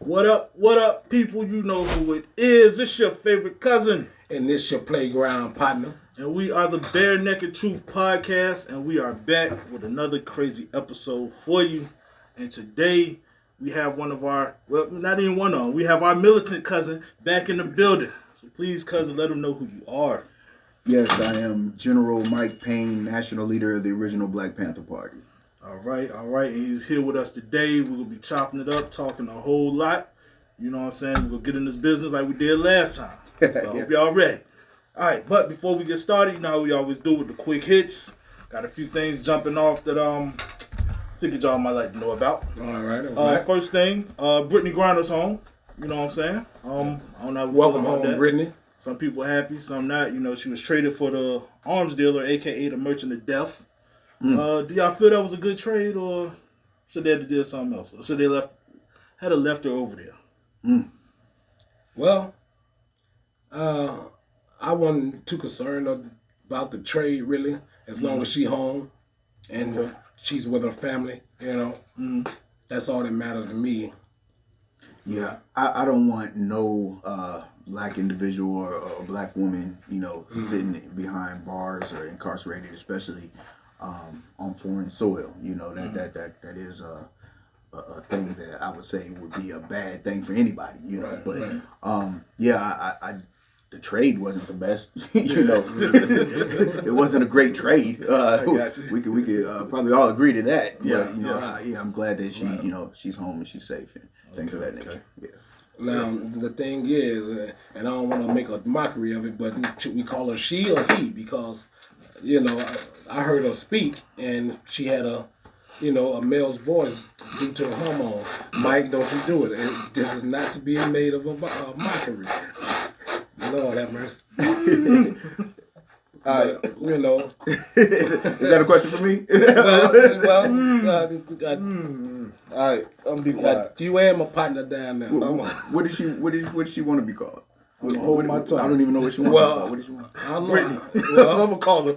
What up, people? You know who it is. It's your favorite cousin. And this your playground partner. And we are the Bare Naked Truth Podcast, and we are back with another crazy episode for you. And today, we have one of our, well, not even one of them, we have our militant cousin back in the building. So please, cousin, let them know who you are. Yes, I am General Mike Payne, national leader of the original Black Panther Party. All right. And he's here with us today. We're going to be chopping it up, talking a whole lot. You know what I'm saying? We're going to get in this business like we did last time. So I hope y'all ready. All right, but before we get started, you know how we always do with the quick hits. Got a few things jumping off that figured y'all might like to know about. All right. First thing, Brittany Griner's home. You know what I'm saying? I don't know. Welcome home, that. Brittany. Some people happy, some not. You know, she was traded for the arms dealer, aka the Merchant of Death. Do y'all feel that was a good trade, or should they have did something else? Or should they had left her over there? Well, I wasn't too concerned about the trade really, as long as she home and she's with her family. You know, that's all that matters to me. Yeah, I don't want no black individual or black woman, you know, sitting behind bars or incarcerated, especially on foreign soil. You know, that is a thing that I would say would be a bad thing for anybody. You know, I the trade wasn't the best. You know, it wasn't a great trade. We could probably all agree to that. But, you know, I'm glad that she's home and she's safe and things of that nature. Yeah. Now, the thing is, and I don't want to make a mockery of it, but should we call her she or he? Because, you know, I heard her speak, and she had a male's voice due to hormones. Mike, don't you do it. And this is not to be made of a mockery. Lord have mercy. You know. Is that a question for me? All right, I'm be quiet. You and my partner down there. What does she want to be called? I'm hold my tongue. I don't even know what she wants. What does she want? I don't know. Brittany. That's what I'm gonna call her.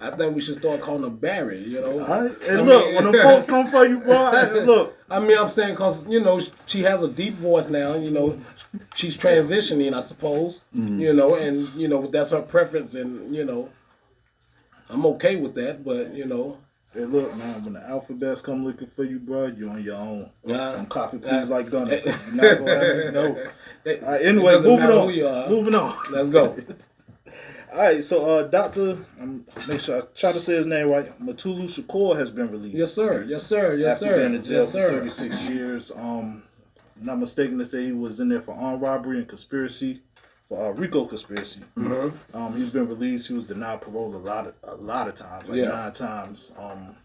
I think we should start calling her Barry. You know. All right. And look, when the folks come for you, bro, look. I'm saying because you know she has a deep voice now. You know, she's transitioning, I suppose. You know, and you know that's her preference, and you know, I'm okay with that. But you know. Hey, look, man, when the alphabets come looking for you, bro, you're on your own. Don't copy please like Gunner. You're not going to have it, no. Anyway, moving on. Let's go. All right, so Dr. Make sure I try to say his name right. Mutulu Shakur has been released. Yes, sir. After being in jail for 36 years. Not mistaken to say he was in there for armed robbery and conspiracy. For RICO conspiracy. He's been released. He was denied parole a lot of times, like 9 times. And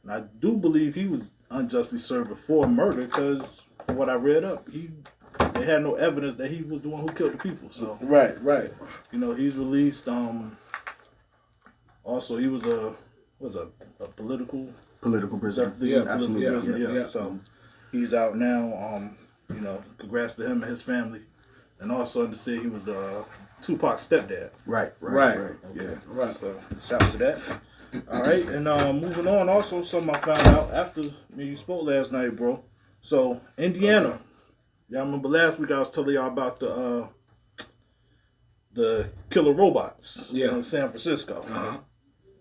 I do believe he was unjustly served before murder because, from what I read up, they had no evidence that he was the one who killed the people. So right. You know, he's released. Also, he was a political prisoner. Absolutely. Yeah. So he's out now. You know, congrats to him and his family. And also to say he was the Tupac's stepdad. Right. Okay. Right. So shouts to that. All right, and moving on. Also, something I found out after you spoke last night, bro. So Indiana, y'all remember last week I was telling y'all about the killer robots in San Francisco.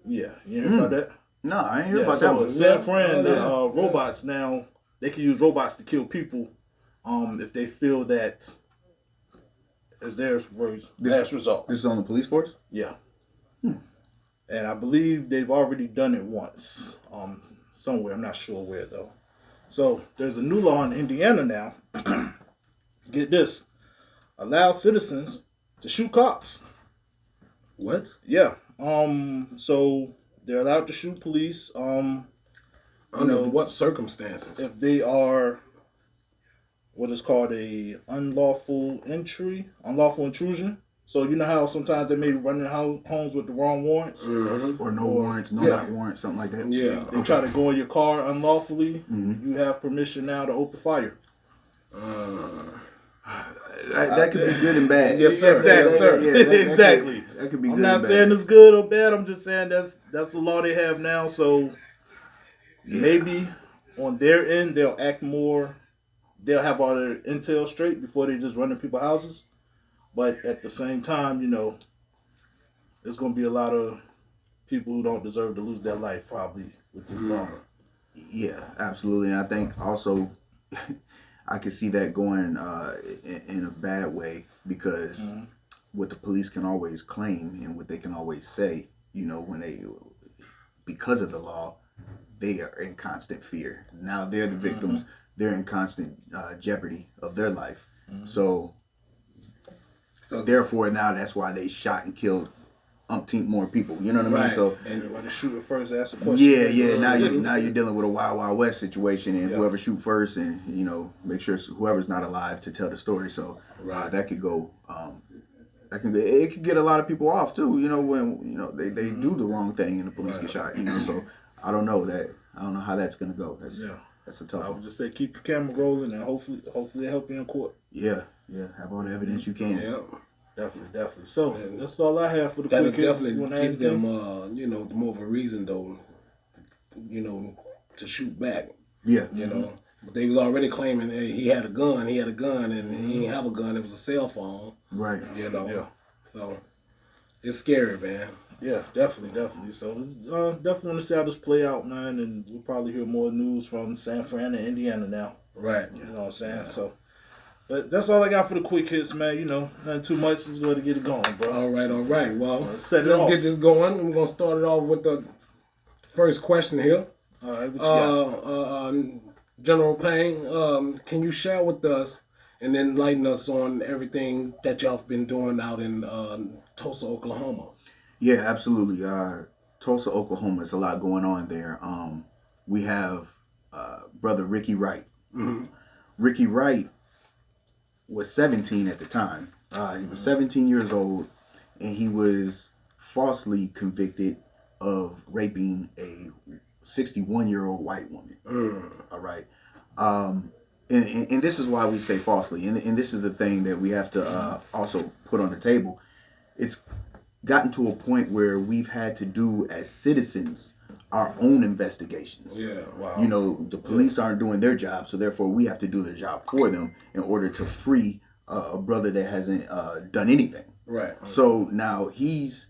Yeah, you hear about that? No, I ain't hear about that one. San Fran, robots now they can use robots to kill people, if they feel that. As their words, last result. This is on the police force? Yeah. And I believe they've already done it once. Somewhere. I'm not sure where, though. So, there's a new law in Indiana now. Get this. Allow citizens to shoot cops. What? Yeah. So, they're allowed to shoot police. Under what circumstances? If they are what is called a unlawful intrusion. So you know how sometimes they may be running homes with the wrong warrants? Or no warrants, not warrants, something like that. Yeah. They try to go in your car unlawfully. You have permission now to open fire. That could be good and bad. Yes, sir. Exactly. That could be I'm good not and bad. saying it's good or bad. I'm just saying that's the law they have now. So maybe on their end they'll act more they'll have all their intel straight before they just run in people's houses. But at the same time, there's going to be a lot of people who don't deserve to lose their life probably with this law. Yeah, absolutely. And I think also I could see that going in a bad way because what the police can always claim and what they can always say, when because of the law, they are in constant fear. Now they're the victims. They're in constant jeopardy of their life. So therefore now that's why they shot and killed umpteen more people. You know what I mean? So and when they shoot it first, ask the question. Yeah. Now you're dealing with a Wild Wild West situation, and whoever shoot first, and make sure whoever's not alive to tell the story. So that could go. It could get a lot of people off too. When they do the wrong thing and the police get shot. So I don't know how that's gonna go. That's a tough one. I would just say keep the camera rolling and hopefully it'll help you in court. Yeah. Have all the evidence you can. Yeah. Definitely. So that's all I have for the that'll quick hits. definitely give them, more of a reason though, to shoot back. Yeah. But they was already claiming hey, he had a gun, and he didn't have a gun. It was a cell phone. Right. Yeah. So it's scary, man. Yeah, definitely. So it's, definitely want to see how this play out, man, and we'll probably hear more news from San Fran and Indiana now. Right. You know what I'm saying? Yeah. So. But that's all I got for the quick hits, man. Nothing too much. Let's go ahead and get it going, bro. All right. Well, let's get this going. We're going to start it off with the first question here. All right, what you got? General Payne, can you share with us and enlighten us on everything that y'all have been doing out in Tulsa, Oklahoma? Yeah, absolutely. Tulsa, Oklahoma, it's a lot going on there. We have brother Ricky Wright. Ricky Wright was 17 at the time. He was 17 years old, and he was falsely convicted of raping a 61-year-old white woman. All right. And this is why we say falsely. And this is the thing that we have to also put on the table. It's gotten to a point where we've had to do, as citizens, our own investigations. Yeah, wow. The police aren't doing their job, so therefore we have to do their job for them in order to free a brother that hasn't done anything. Right. So now he's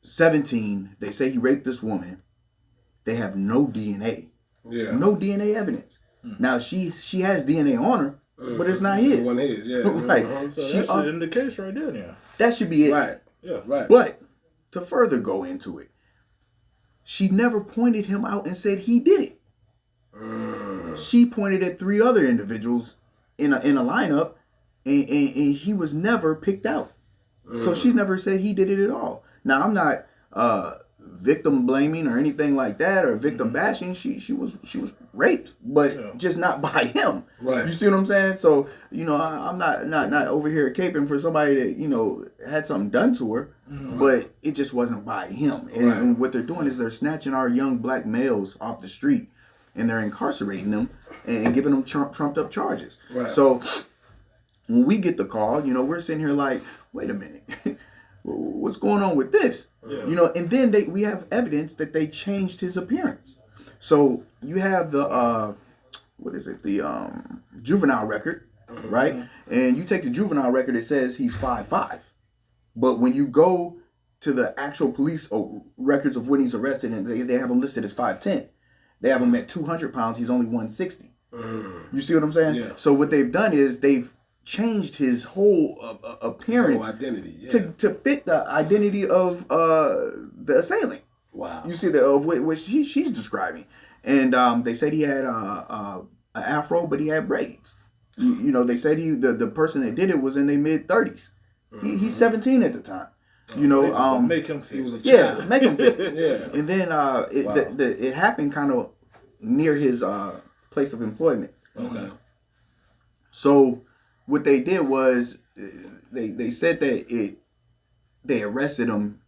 17. They say he raped this woman. They have no DNA. Yeah. No DNA evidence. Now she has DNA on her, but it's not his. One his, yeah. Right. So that's in the case right there, yeah. That should be it. Right. Yeah. Right. But to further go into it, she never pointed him out and said he did it. She pointed at 3 other individuals in a lineup, and he was never picked out. So she's never said he did it at all. Now I'm not victim blaming or anything like that or victim bashing. She was raped, but just not by him. Right. You see what I'm saying? So I'm not over here caping for somebody that had something done to her, but it just wasn't by him. And what they're doing is they're snatching our young black males off the street, and they're incarcerating them and giving them trumped up charges. Right. So when we get the call, we're sitting here like, wait a minute. What's going on with this? Yeah. And then we have evidence that they changed his appearance. So you have the the juvenile record, right? And you take the juvenile record, it says he's 5'5". But when you go to the actual police records of when he's arrested, and they have him listed as 5'10", they have him at 200 pounds. He's only 160. You see what I'm saying? Yeah. So what they've done is they've changed his whole appearance, his whole identity, to fit the identity of the assailant. Wow. You see of what she's describing, and they said he had an afro, but he had braids. They said the person that did it was in their mid 30s. He's 17 at the time. Make him feel. He was a child. child. Make him feel. Yeah. And then it happened kind of near his place of employment. Okay. So what they did was they said that they arrested him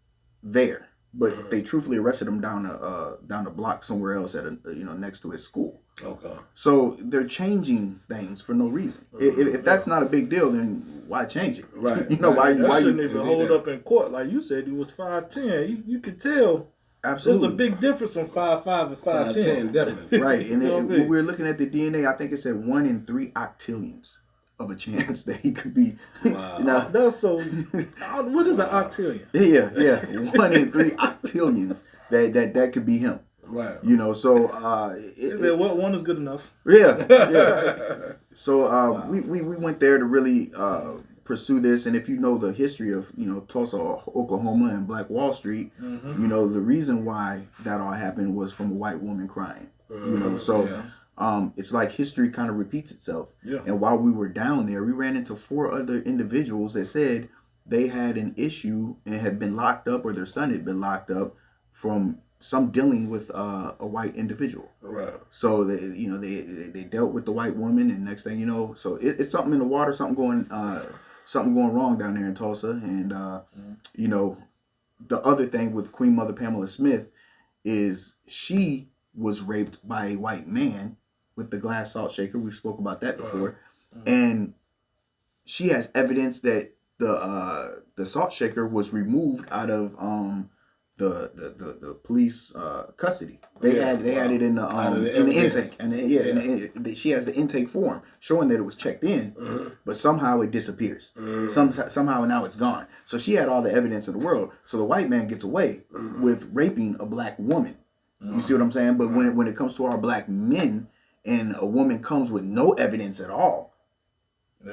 there, but they truthfully arrested him down the block somewhere else at next to his school. Okay. So they're changing things for no reason. If that's not a big deal, then why change it? Right. That shouldn't even hold up in court. Like you said, he was 5'10". You could tell Absolutely. There's a big difference from 5'5" and 5'10". Definitely. Right, and You know what I when mean? we were looking at the DNA, I think it said 1 in 3 octillions of a chance that he could be. Wow. You know, That's so. What is an octillion? yeah, 1 in 3 octillions that could be him. Right. You know, so One is good enough. yeah. So we went there to really pursue this, and if you know the history of Tulsa, Oklahoma, and Black Wall Street, you know the reason why that all happened was from a white woman crying. You know, so it's like history kind of repeats itself. Yeah. And while we were down there, we ran into 4 other individuals that said they had an issue and had been locked up, or their son had been locked up from some dealing with a white individual. Right. So they dealt with the white woman, and next thing you know, so it's something in the water, something going wrong down there in Tulsa. And you know, the other thing with Queen Mother Pamela Smith is she was raped by a white man with the glass salt shaker. We spoke about that before, and she has evidence that the salt shaker was removed out of the police custody. They had it in the intake, and she has the intake form showing that it was checked in, but somehow it disappears. Somehow now it's gone. So she had all the evidence in the world. So the white man gets away with raping a black woman. You see what I'm saying? But when it comes to our black men, and a woman comes with no evidence at all,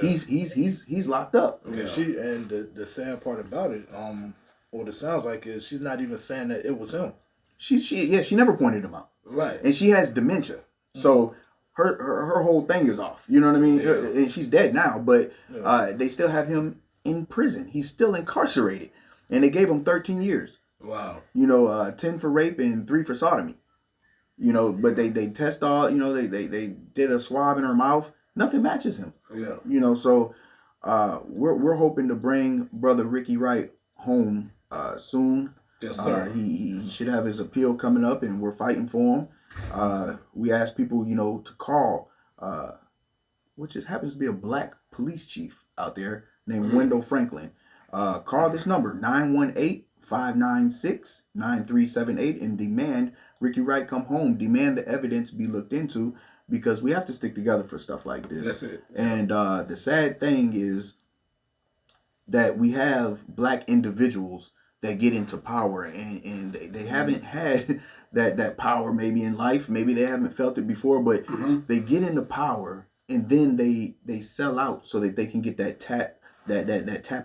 he's locked up. Yeah. And the sad part about it, what it sounds like is she's not even saying that it was him. She never pointed him out. Right. And she has dementia. So her whole thing is off. You know what I mean? And she's dead now, but they still have him in prison. He's still incarcerated. And they gave him 13 years. Wow. 10 for rape and 3 for sodomy. But they test all, they did a swab in her mouth. Nothing matches him. Yeah. So we're hoping to bring Brother Ricky Wright home soon. Yes, sir. He should have his appeal coming up, and we're fighting for him. We ask people, to call, which happens to be a black police chief out there named Wendell Franklin. Call this number, 918-596-9378, and demand Ricky Wright come home. Demand the evidence be looked into, because we have to stick together for stuff like this. That's it. And the sad thing is that we have black individuals that get into power, and they haven't had that power maybe in life. Maybe they haven't felt it before, but they get into power, and then they sell out so that they can get that tap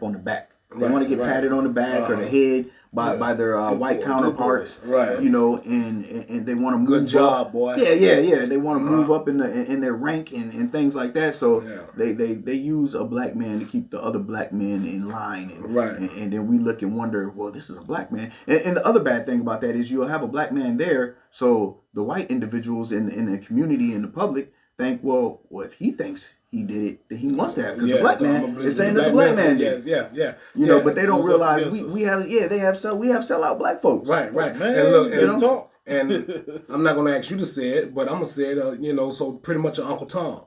on the back. They want to get patted on the back or the head by their white counterparts, right? And they want to move Good job, up. boy. Yeah. They want to move up in their rank and things like that. So they use a black man to keep the other black men in line, and then we look and wonder, well, this is a black man. And the other bad thing about that is you'll have a black man there, so the white individuals in the community and the public think, well, if he thinks he did it, then he must have, because the black man is saying that the black man did it. But they don't realize we have sellout black folks. Right. Man, and look, and I'm not gonna ask you to say it, but I'm gonna say it. So pretty much an Uncle Tom.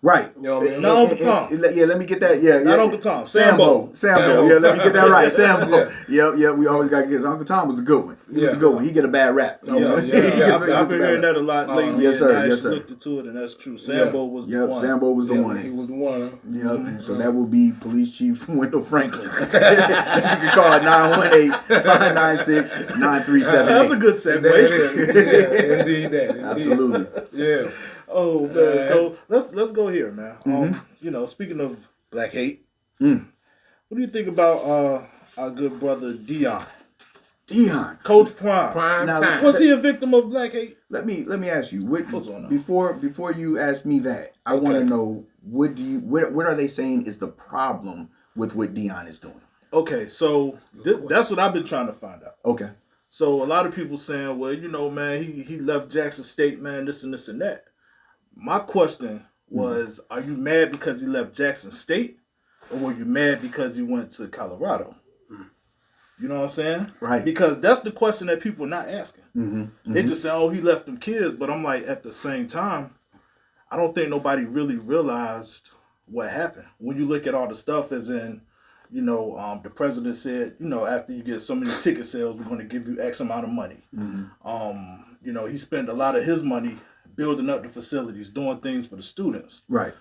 Right. You know what I mean? Not Uncle Tom. Let me get that. Yeah. Not Uncle Tom. Sambo. Yeah, let me get that right. Sambo. Yeah. Yeah. We always got to get Uncle Tom was a good one. He was a good one. He get a bad rap. I've been hearing that a lot lately. Yes, sir. And I looked into it, and that's true. Sambo was the one. Sambo was the one. He was the one. Yep. And so that will be Police Chief Wendell Franklin. You can call it 918-596-9378. That's a good segue. Indeed, that. Absolutely. Yeah. Oh man, so let's go here, man. Speaking of black hate, what do you think about our good brother Deion, Coach Prime? Now, time. Was he a victim of black hate? Let me ask you. What's going on? Before you ask me that, I want to know what are they saying is the problem with what Deion is doing? Okay, so that's what I've been trying to find out. Okay. So a lot of people saying, well, man, he left Jackson State, man, this and that. My question was, are you mad because he left Jackson State, or were you mad because he went to Colorado? You know what I'm saying? Right. Because that's the question that people are not asking. They just say, oh, he left them kids. But I'm like, at the same time, I don't think nobody really realized what happened. When you look at all the stuff as in the president said, after you get so many ticket sales, we're going to give you X amount of money. He spent a lot of his money building up the facilities, doing things for the students, right,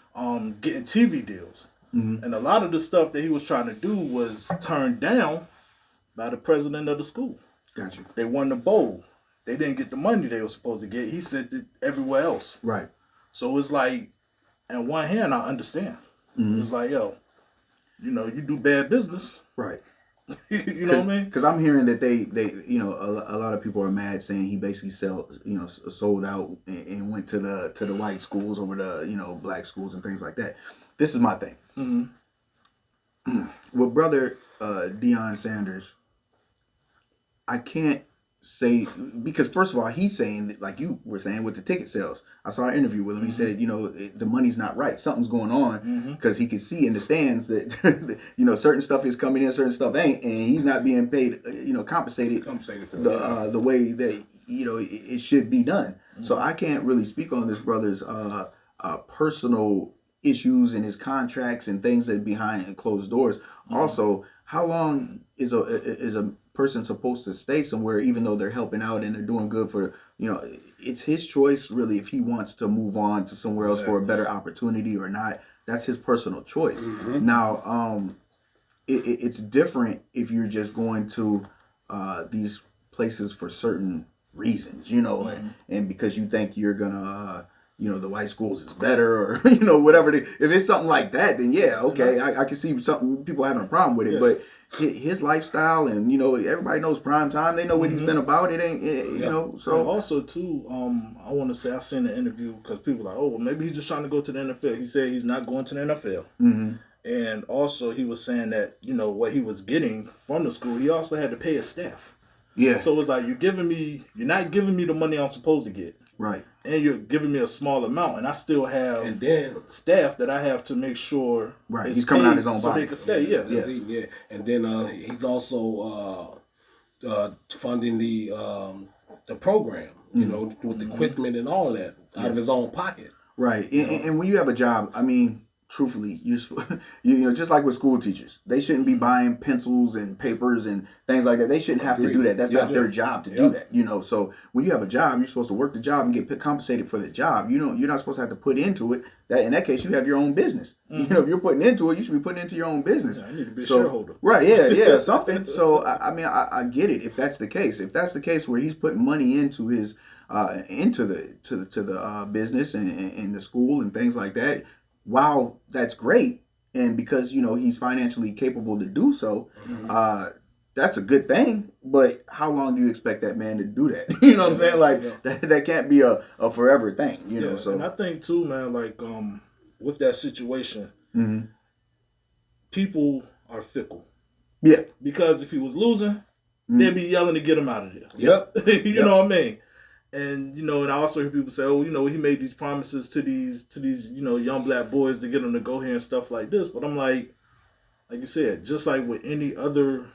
getting TV deals. And a lot of the stuff that he was trying to do was turned down by the president of the school. Gotcha. They won the bowl. They didn't get the money they were supposed to get. He sent it everywhere else. Right. So it's like, on one hand, I understand. It's like, yo, you do bad business. Right. You know what I mean? Because I'm hearing that they a lot of people are mad saying he basically sold out and went to the white schools over the black schools and things like that. This is my thing. With brother Deion Sanders, I can't say, because first of all, he's saying that, like you were saying with the ticket sales. I saw an interview with him. He said, the money's not right. Something's going on, because he can see in the stands that certain stuff is coming in, certain stuff ain't, and he's not being paid, compensated for the way that it should be done. So I can't really speak on this brother's personal issues and his contracts and things that behind closed doors. Also, how long is a person supposed to stay somewhere even though they're helping out and they're doing good for it's his choice really if he wants to move on to somewhere else for a better opportunity or not. That's his personal choice. Now it's different if you're just going to these places for certain reasons, and because you think you're gonna the white schools is better, or whatever. If it's something like that, then yeah, okay, I can see something people having a problem with it. But his lifestyle, and everybody knows prime time. They know what he's been about. It ain't So and also too, I want to say I seen the interview because people are like, oh, well, maybe he's just trying to go to the NFL. He said he's not going to the NFL. And also he was saying that what he was getting from the school, he also had to pay his staff. Yeah. So it's like you're not giving me the money I'm supposed to get. Right. And you're giving me a small amount, and I still have staff that I have to make sure he's coming out of his own so body. they can stay. Yeah. And then he's also funding the program, with the equipment and all that out of his own pocket. Right. And when you have a job, I mean, truthfully, you just like with school teachers, they shouldn't be buying pencils and papers and things like that. They shouldn't have to do that. That's not their job to do that. So when you have a job, you're supposed to work the job and get compensated for the job. You're not supposed to have to put into it. That in that case, you have your own business. If you're putting into it, you should be putting into your own business. Yeah, I need to be a shareholder. Right? Yeah, something. So I get it if that's the case. If that's the case where he's putting money into his into the business and the school and things like that. Wow, that's great, and because he's financially capable to do so, that's a good thing. But how long do you expect that man to do that? You know what I'm saying? Like that can't be a forever thing. So and I think too, man, like with that situation, people are fickle. Yeah, because if he was losing, they'd be yelling to get him out of there. Yep. You know what I mean? And and I also hear people say, "Oh, he made these promises to these young black boys to get them to go here and stuff like this." But I'm like you said, just like with any other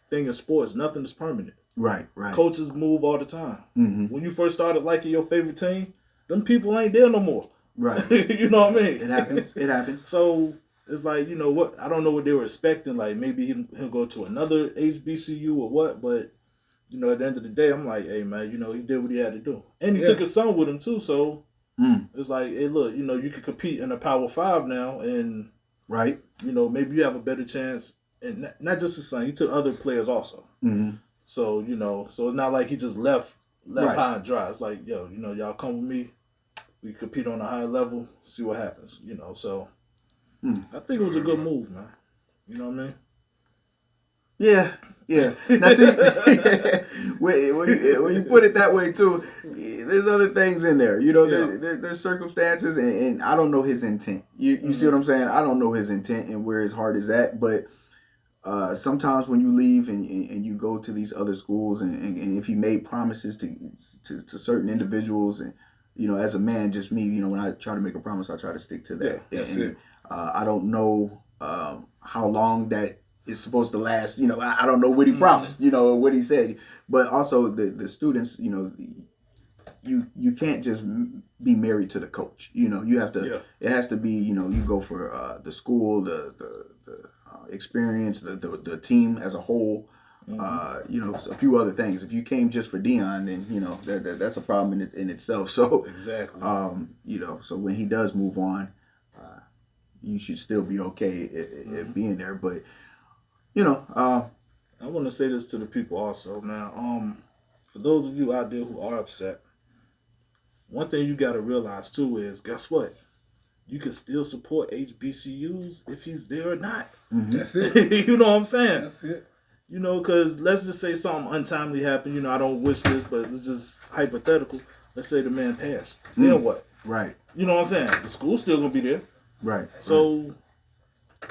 thing in sports, nothing is permanent. Right. Coaches move all the time. When you first started liking your favorite team, them people ain't there no more. Right. You know what I mean? It happens. So it's like what I don't know what they were expecting. Like maybe he'll go to another HBCU or what, but. At the end of the day, I'm like, hey, man, he did what he had to do. And he took his son with him, too, so it's like, hey, look, you can compete in a Power 5 now, and, maybe you have a better chance. And not just his son, he took other players also. So, so it's not like he just left high and dry. It's like, yo, y'all come with me, we compete on a higher level, see what happens, so I think it was a good move, man. You know what I mean? Yeah. Now see, when you put it that way too, there's other things in there. There's circumstances, and I don't know his intent. You see what I'm saying? I don't know his intent and where his heart is at. But sometimes when you leave and you go to these other schools, and if he made promises to certain individuals, and as a man, just me, when I try to make a promise, I try to stick to that. Yeah, that's it. I don't know how long that is supposed to last. I don't know what he promised, what he said. But also the students, you can't just be married to the coach. You have to. Yeah. It has to be. You go for the school, the experience, the team as a whole. You know, a few other things. If you came just for Deion, then you know that's a problem in itself. So exactly. You know, so when he does move on, you should still be okay at being there. But you know, I want to say this to the people also, man. For those of you out there who are upset, one thing you got to realize too is, guess what? You can still support HBCUs if he's there or not. That's it. You know what I'm saying? That's it. You know, because let's just say something untimely happened. You know, I don't wish this, but it's just hypothetical. Let's say the man passed. Then what? right, You know what I'm saying? The school's still going to be there. right. So,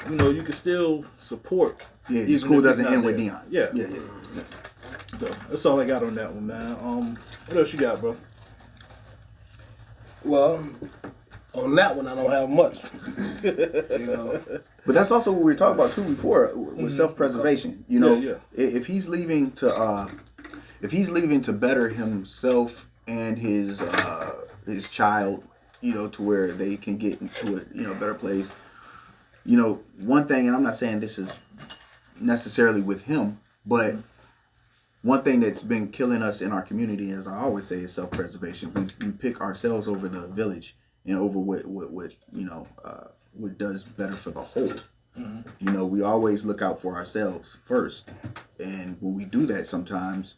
you know, you can still support. Yeah, the even school if he's doesn't not end with there. Deion. Yeah. Yeah. So, that's all I got on that one, man. What else you got, bro? Well, on that one, I don't have much. You know, But that's also what we were talking about too before with self-preservation. You know, Yeah. if he's leaving to better himself and his child, you know, to where they can get into a better place. You know, one thing, and I'm not saying this is necessarily with him, but one thing that's been killing us in our community, as I always say, is self-preservation. We pick ourselves over the village and over what what does better for the whole. You know, we always look out for ourselves first, and when we do that, sometimes,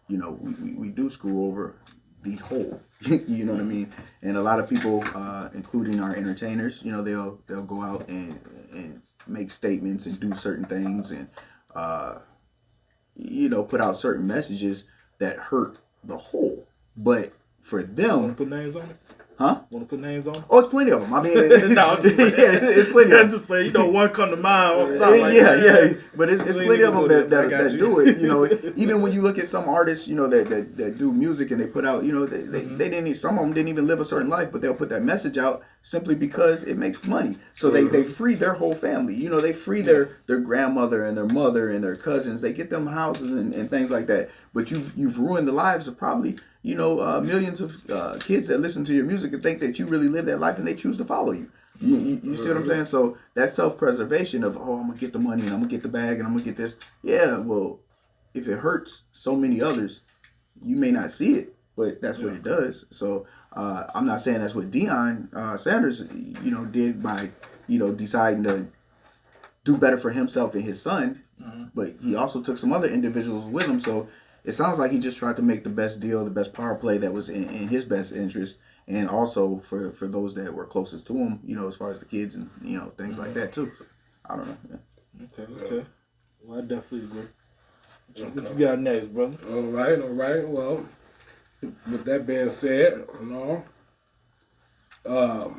you know, we do screw over the whole. You know what I mean? And a lot of people, including our entertainers, you know, they'll go out and make statements and do certain things and you know, put out certain messages that hurt the whole. But for them, Want to put names on it? huh? Want to put names on it? Oh, it's plenty of them. I mean, No, I'm just playing. yeah, it's plenty of them. Just playing. You know, one come to mind off the top. Like, Yeah. But it's We ain't plenty of even them go there, but I that got you. do it. You know, even when you look at some artists, you know, that do music and they put out, you know, they didn't even, some of them didn't even live a certain life, but they'll put that message out simply because it makes money. So they free their whole family. You know, they free their grandmother and their mother and their cousins. They get them houses and things like that. But you've ruined the lives of probably, you know, millions of kids that listen to your music and think that you really live that life and they choose to follow you. You see what I'm saying? So that self-preservation of, oh, I'm going to get the money and I'm going to get the bag and I'm going to get this. Yeah, well, if it hurts so many others, you may not see it, but that's what it does. So I'm not saying that's what Deion Sanders, you know, did by, you know, deciding to do better for himself and his son, but he also took some other individuals with him. So it sounds like he just tried to make the best deal, the best power play that was in his best interest, and also for those that were closest to him, you know, as far as the kids and, you know, things like that too. So, I don't know. Yeah. Okay. Well, I definitely agree. What you got next, brother? all right. Well, with that being said, you know,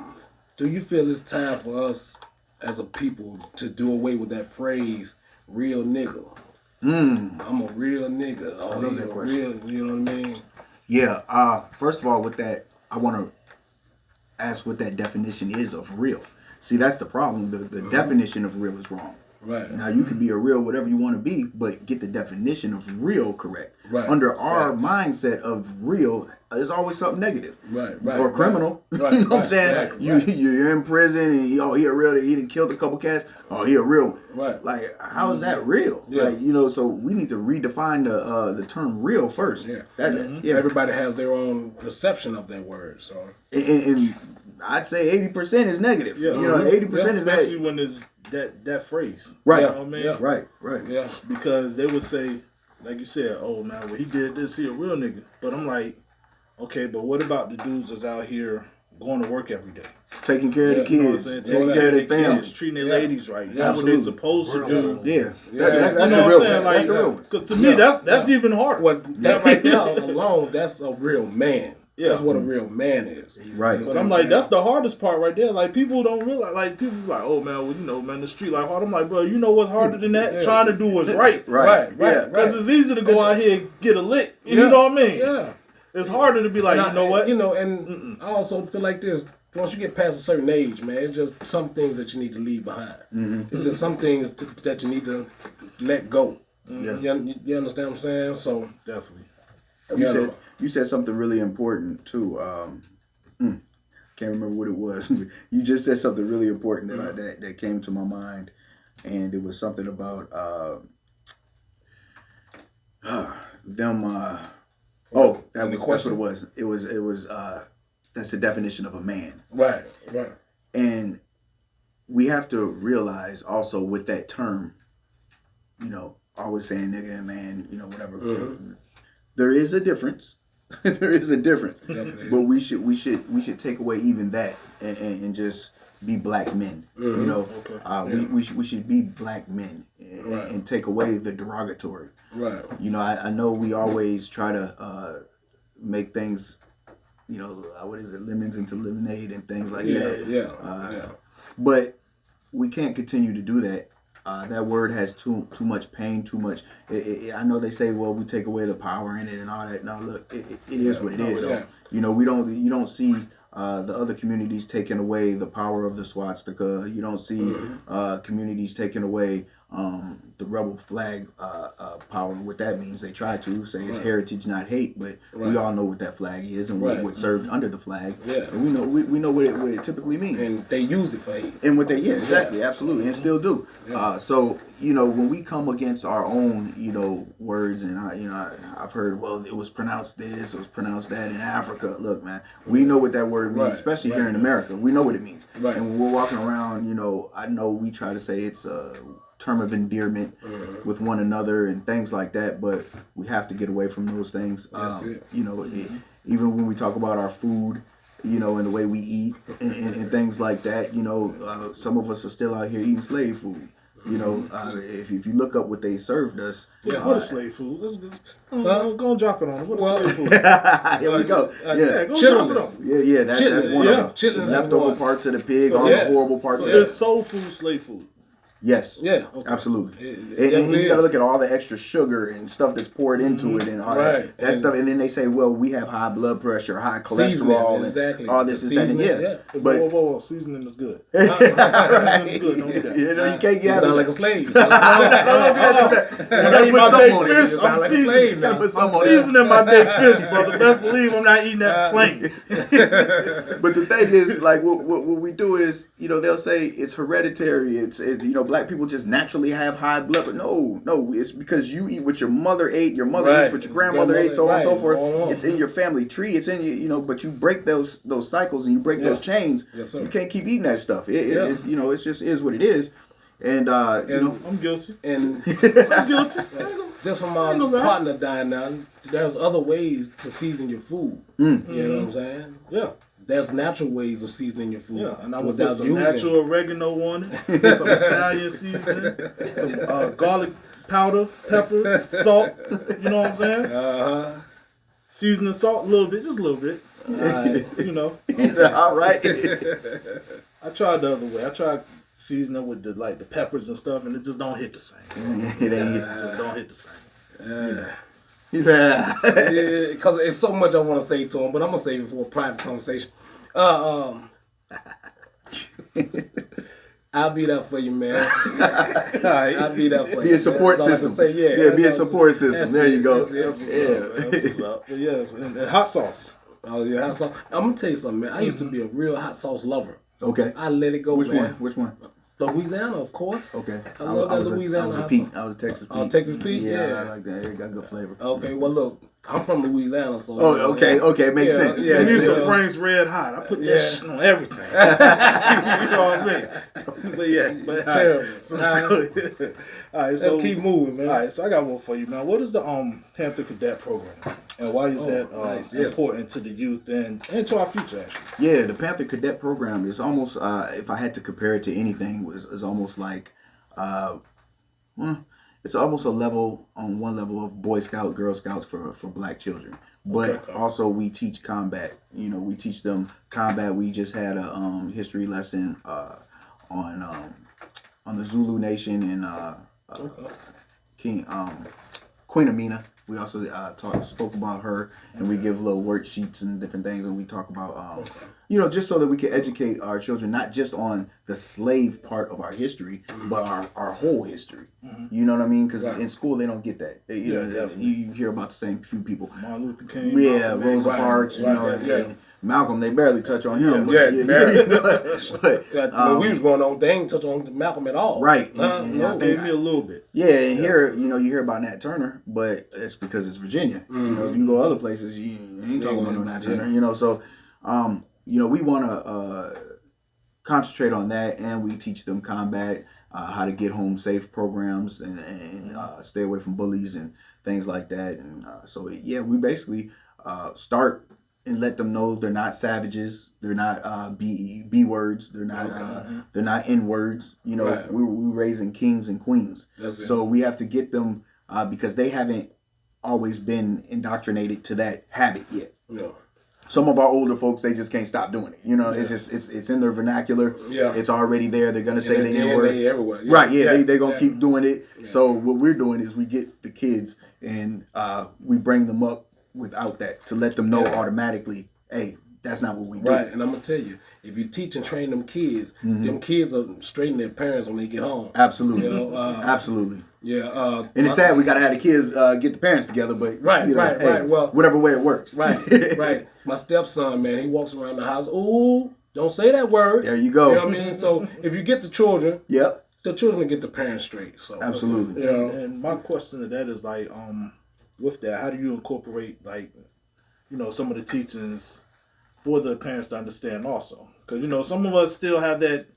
do you feel it's time for us as a people to do away with that phrase, real nigga? I'm a real nigga. Oh, I love that question. Real, you know what I mean? Yeah. First of all, with that, I want to ask what that definition is of real. See, that's the problem. The definition of real is wrong. Right. Now, you can be a real whatever you want to be, but get the definition of real correct. Right. Under our Facts. mindset of real, there's always something negative. Right. Or criminal. Right. You know what I'm saying? Exactly. You're in prison and he a real, he done killed a couple cats. Oh, he a real one. Right. Like, how is that real? Yeah. Like, you know, so we need to redefine the term real first. Yeah. Yeah. Everybody has their own perception of that word. So. And I'd say 80% is negative. Yeah. You know, 80% is Especially that. when there's that phrase. Right. You know what I mean? Yeah. Right. Yeah. Because they would say, like you said, oh, man, well, he did this, he a real nigga. But I'm like, okay, but what about the dudes that's out here going to work every day? Taking care of the You know what I'm kids. saying? Taking care of their kids, families. treating their ladies right. Yeah, That's what they're absolutely. supposed to do. Yes. Yeah. That's You know the what real I'm saying? one. That's the Like, real one. because to me, that's even harder. Well, that right there alone, that's a real man. Yeah. That's what a real man is. Right. But I'm like, that's the hardest part right there. Like, people don't realize, like, people like, oh, man, well, you know, man, the street life hard. I'm like, bro, you know what's harder than that? Yeah. Trying to do what's right. Right. Yeah, because it's easy to go out here and get a lick. You Yeah. know what I mean? Yeah. It's harder to be like, you know what? You know, and I also feel like this. Once you get past a certain age, man, it's just some things that you need to leave behind. It's just some things that you need to let go. Yeah. You understand what I'm saying? So Definitely. You said something really important too. Can't remember what it was. You just said something really important that came to my mind. and it was something about them. That's what it was. It was. That's the definition of a man. Right. And we have to realize also with that term, always saying nigga and man, whatever. Mm-hmm. There is a difference. There is a difference. Definitely. But we should take away even that and just be black men. Mm-hmm. Okay. We should be black men and take away the derogatory. Right. I know we always try to make things, what is it, lemons into lemonade and things like that. Yeah. But we can't continue to do that. That word has too much pain, too much. I know they say, well, we take away the power in it and all that. No, look, it is what it is. You don't see the other communities taking away the power of the swastika. You don't see communities taking away the rebel flag power. What that means, they try to say it's heritage, not hate, but we all know what that flag is and what served under the flag. Yeah, and we know what it typically means. And they used it for hate. And what they exactly, absolutely, and still do. Yeah. So when we come against our own words, and I've heard, well, it was pronounced this, it was pronounced that in Africa. Look, man, we know what that word means, especially here in America. We know what it means. Right. And when we're walking around, I know we try to say it's a term of endearment with one another and things like that, but we have to get away from those things. Even when we talk about our food, and the way we eat and things like that, some of us are still out here eating slave food. If you look up what they served us. Yeah, what is slave food? Let's go and drop it on. What is slave food? Here we go. Go drop it on. Yeah, that's one of them. Leftover parts of the pig, all the horrible parts of it. So there's soul food, slave food. Yes. Yeah. Okay. Absolutely. And you got to look at all the extra sugar and stuff that's poured into it and all that stuff. And then they say, well, we have high blood pressure, high cholesterol, and all this is that. And but whoa, seasoning is good. Seasoning is good. Don't do that. You can't get. You sound like a slave. You gotta put some on it. I'm seasoning my baked fish, brother. Best believe I'm not eating that plain. But the thing is, like, what we do is, they'll say it's hereditary. It's black people just naturally have high blood pressure. No, it's because you eat what your mother ate, your mother eats what your grandmother ate, so on and so forth. It's in your family tree. It's in you, but you break those cycles and you break those chains. Yes, sir. You can't keep eating that stuff. It's it just is what it is. And I'm guilty. And I'm guilty. Just from my partner dying now, there's other ways to season your food. You know what I'm saying? Yeah. There's natural ways of seasoning your food. Yeah, and I would put some natural oregano on it, some Italian seasoning, some garlic powder, pepper, salt. You know what I'm saying? Seasoning salt, just a little bit. All right. I tried the other way. I tried seasoning with the peppers and stuff, and it just don't hit the same. It just don't hit the same. He said, because it's so much I want to say to him, but I'm gonna save it for a private conversation. I'll be there for you, man. I'll be there for you. Be a support system. Be a support system. There you go. That's what's up. But yes, and hot sauce. Oh yeah, hot sauce. I'm gonna tell you something, man. I used to be a real hot sauce lover. Okay. I let it go. Which one? Louisiana, of course. Okay. I love that Louisiana. I was a Pete. I was a Texas Pete. Oh, Texas Pete? Yeah, I like that. It got good flavor. Okay, well, look, I'm from Louisiana, so... Oh, okay. Makes sense. Yeah, Makes need sense. some Frank's Red Hot. I put that shit on everything. You know what I mean? But yeah. Terrible. All right, so... Let's keep moving, man. All right, so I got one for you, man. What is the Panther Cadet Program? And why is that important to the youth and to our future, actually? Yeah, the Panther Cadet Program is almost, if I had to compare it to anything, is almost like, it's almost one level of Boy Scout, Girl Scouts for black children. But also we teach combat. We teach them combat. We just had a history lesson on the Zulu Nation and Queen Amina. We also spoke about her, and we give little worksheets and different things, and we talk about, just so that we can educate our children, not just on the slave part of our history, but our whole history. You know what I mean? Because in school, they don't get that. You hear about the same few people. Martin Luther King. Yeah, Rosa Parks, Malcolm, they barely touch on him. Barely. But, when we was going on, they ain't touch on Malcolm at all. Right. No, Maybe a little bit. Yeah, and here, you hear about Nat Turner, but it's because it's Virginia. If you go other places, you ain't talking about no Nat Turner. So, we want to concentrate on that, and we teach them combat, how to get home safe programs, and stay away from bullies and things like that. And we basically start and let them know they're not savages, they're not B words, they're not N words. Right. We're raising kings and queens. So we have to get them because they haven't always been indoctrinated to that habit yet. Yeah. Some of our older folks, they just can't stop doing it. It's just it's in their vernacular. Yeah. It's already there. They're gonna say the N word everywhere. Yeah. Right? Yeah, they're gonna keep doing it. Yeah. So what we're doing is we get the kids and we bring them up without that to let them know automatically, hey, that's not what we do. Right, and I'm gonna tell you, if you teach and train them kids are straighting their parents when they get home. Absolutely, absolutely. Yeah, and it's sad we gotta have the kids get the parents together, but right. Well, whatever way it works. Right. My stepson, man, he walks around the house. Ooh, don't say that word. There you go. You know what I mean? So if you get the children, yep, the children will get the parents straight. So absolutely. And my question to that is like, with that, how do you incorporate some of the teachings for the parents to understand also? Because some of us still have that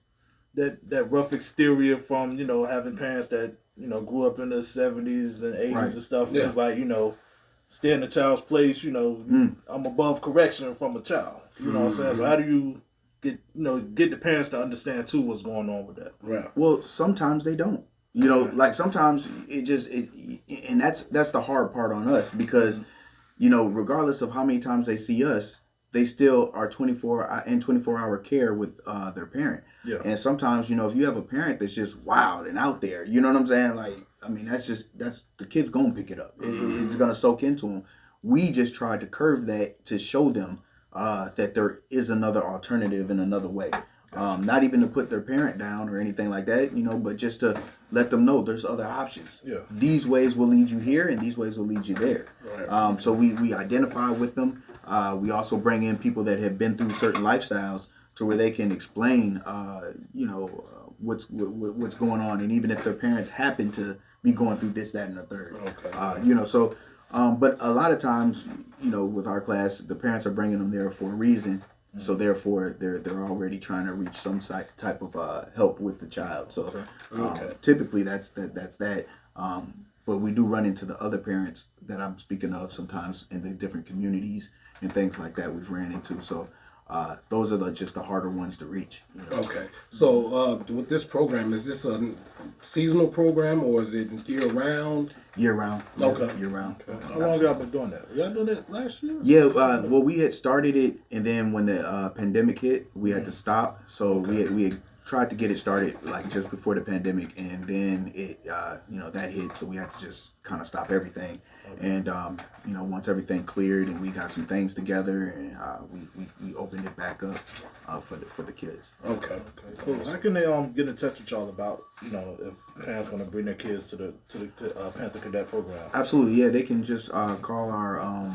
rough exterior from having parents that grew up in the 70s and 80s and stuff. Yeah. It's like stay in a child's place. I'm above correction from a child. You know what I'm saying? So how do you get the parents to understand too what's going on with that? Right. Well, sometimes they don't. Like sometimes and that's the hard part on us because regardless of how many times they see us, they still are 24-hour care with their parent. Yeah. And sometimes, if you have a parent that's just wild and out there, you know what I'm saying? Like, I mean, that's the kid's gonna pick it up. It's gonna soak into them. We just tried to curve that to show them that there is another alternative and another way. Not even to put their parent down or anything like that, but just to let them know there's other options. Yeah. These ways will lead you here and these ways will lead you there. Right. So we identify with them. We also bring in people that have been through certain lifestyles to where they can explain, what's going on. And even if their parents happen to be going through this, that, and the third. Okay. But a lot of times, with our class, the parents are bringing them there for a reason. So therefore, they're already trying to reach some type of help with the child. So typically that's that. But we do run into the other parents that I'm speaking of sometimes in the different communities and things like that we've ran into. So those are just the harder ones to reach. Okay. So with this program, is this a seasonal program or is it year round? Year round. Okay. Year round. How long y'all been doing that? Y'all doing it last year? Yeah. Well, we had started it, and then when the pandemic hit, we had to stop. So we had tried to get it started like just before the pandemic, and then it that hit, so we had to just kind of stop everything. And once everything cleared and we got some things together, and we opened it back up for the kids. Okay. Cool. How can they get in touch with y'all about if parents want to bring their kids to the Panther Cadet program? Absolutely, yeah. They can just call our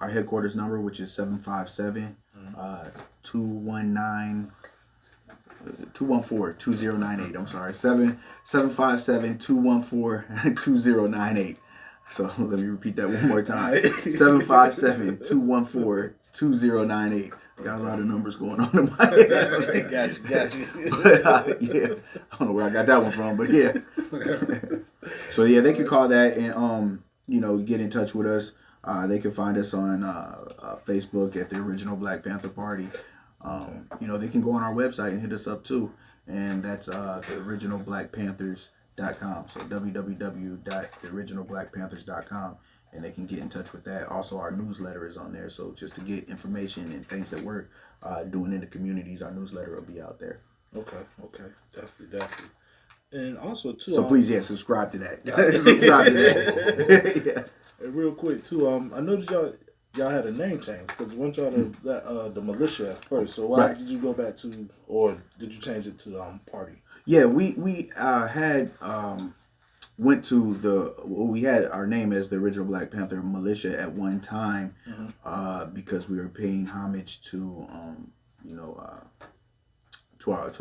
headquarters number, which is 757-214-2098. I'm sorry, 757-214-2098. So let me repeat that one more time. 757-214-2098. Got a lot of numbers going on in my head. Got you. But, yeah, I don't know where I got that one from, but yeah. So yeah, they can call that and get in touch with us. They can find us on Facebook at the original Black Panther Party. They can go on our website and hit us up too, and that's the originalblackpanthers.com. So www.theoriginalblackpanthers.com, and they can get in touch with that. Also, our newsletter is on there, so just to get information and things that we're doing in the communities, our newsletter will be out there. Okay, definitely. And also too. So please, subscribe to that. Subscribe to that. Yeah. And real quick too, I noticed y'all had a name change because we went y'all to the militia at first. So why did you go back to, or did you change it to party? Yeah, we had went to we had our name as the original Black Panther militia at one time, because we were paying homage to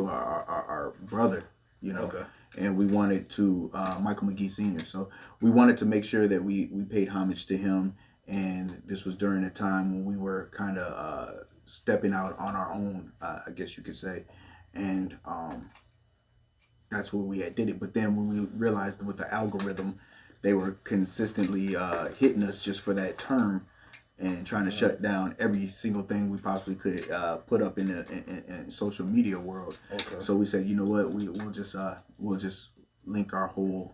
our brother, Okay. and we wanted to Michael McGee Sr. So we wanted to make sure that we paid homage to him, and this was during a time when we were kind of stepping out on our own, I guess you could say, and that's where we had did it. But then when we realized that with the algorithm, they were consistently hitting us just for that term and trying to shut down every single thing we possibly could put up in the social media world. Okay. So we said, you know what, we'll just link our whole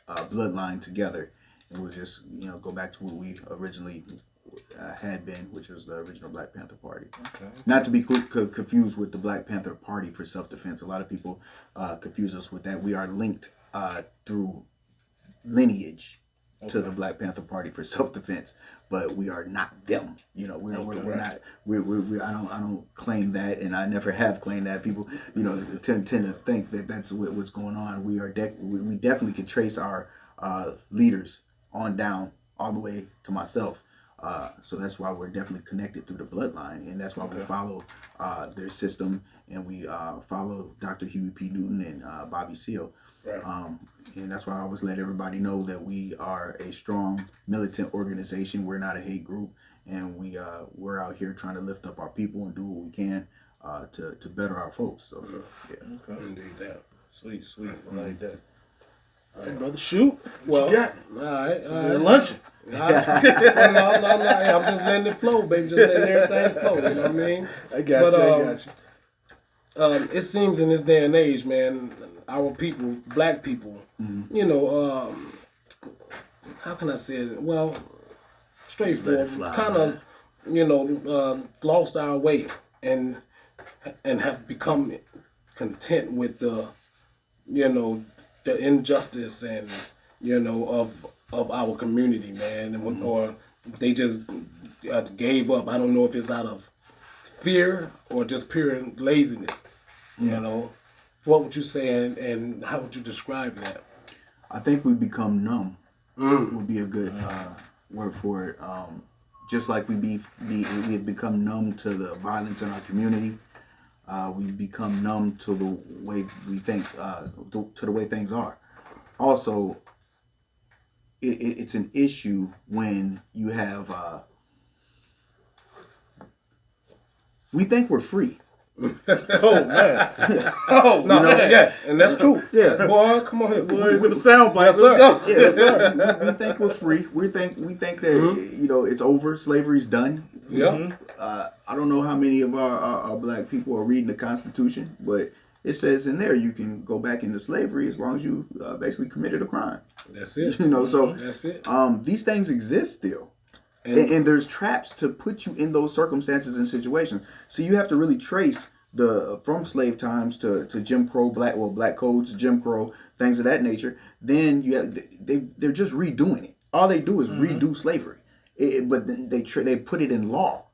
bloodline together, and we'll just go back to what we originally had been, which was the original Black Panther Party. Okay. Not to be confused with the Black Panther Party for self-defense. A lot of people confuse us with that. We are linked through lineage to the Black Panther Party for self-defense, but we are not them. We're not. I don't claim that, and I never have claimed that. People, tend to think that that's what's going on. We definitely can trace our leaders on down all the way to myself. So that's why we're definitely connected through the bloodline, and that's why we follow their system, and we follow Dr. Huey P. Newton and Bobby Seale. Right. And that's why I always let everybody know that we are a strong militant organization. We're not a hate group, and we're out here trying to lift up our people and do what we can to better our folks. So yeah. Okay. Indeed, that. Sweet. I like that. All right, brother, shoot. Well, What you got? all right. We're lunching. No. Hey, I'm just letting it flow, baby. Just letting everything flow. You know what I mean? I got you. It seems in this day and age, man, our people, black people, how can I say it? Well, straightforward, kind of, lost our way and have become content with the injustice and of our community, man, and or they just gave up. I don't know if it's out of fear or just pure laziness. What would you say, and how would you describe that? I think we become numb. Would be a good word for it. Just like we have become numb to the violence in our community. We've become numb to the way we think, to the way things are. Also, it's an issue when you have. We think we're free. Oh man. Yeah, and that's true. Yeah, boy, come on here, boy, With the sound bites, Yes, let's go. yes, sir. We think we're free. We think that it's over. Slavery's done. Yeah. I don't know how many of our black people are reading the Constitution, but it says in there you can go back into slavery as long as you basically committed a crime. That's it. So that's it. these things exist still. And there's traps to put you in those circumstances and situations. So you have to really trace from slave times to Jim Crow, black codes, Jim Crow, things of that nature. Then they're just redoing it. All they do is redo slavery, but then they put it in law.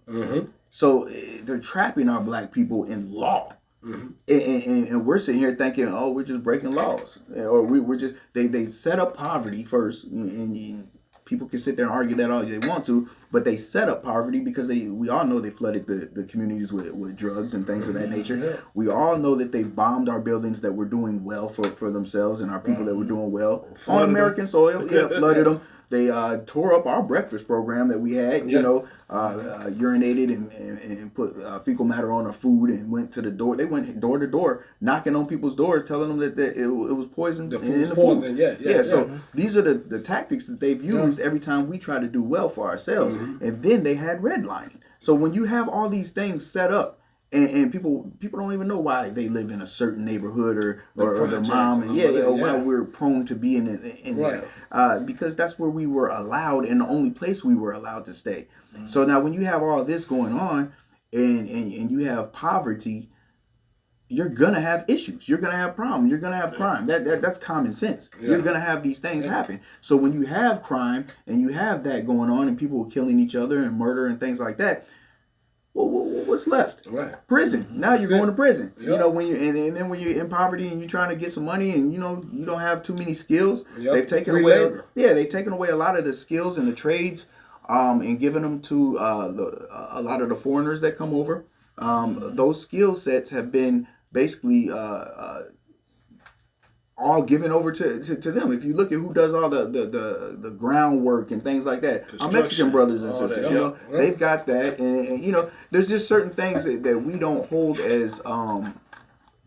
So they're trapping our black people in law. And we're sitting here thinking, oh, we're just breaking laws, or we're just they set up poverty first, and people can sit there and argue that all they want to, but they set up poverty because we all know they flooded the communities with drugs and things of that nature. Yeah. We all know that they bombed our buildings that were doing well for themselves and our people that were doing well on American soil. Yeah, flooded them. They tore up our breakfast program that we had, urinated and put fecal matter on our food and went to the door. They went door to door, knocking on people's doors, telling them that it was poisoned in the food. Yeah. So these are the tactics that they've used every time we try to do well for ourselves. And then they had redlining. So when you have all these things set up, and people don't even know why they live in a certain neighborhood or their mom and why we're prone to be in there because that's where we were allowed and the only place we were allowed to stay. So now when you have all this going on and you have poverty, you're gonna have issues. You're gonna have problems. You're gonna have crime. That's common sense. You're gonna have these things happen. So when you have crime and you have that going on and people killing each other and murder and things like that, well, what's left? Right. Prison. Now you're going to prison. Yep. You know, when you and then when you're in poverty and you're trying to get some money and you know you don't have too many skills, they've taken Free away. labor. Yeah, they've taken away a lot of the skills and the trades, and given them to a lot of the foreigners that come over. Those skill sets have been basically all given over to them. If you look at who does all the groundwork and things like that, our Mexican brothers and sisters, you know, they've got that, and you know, there's just certain things that we don't hold as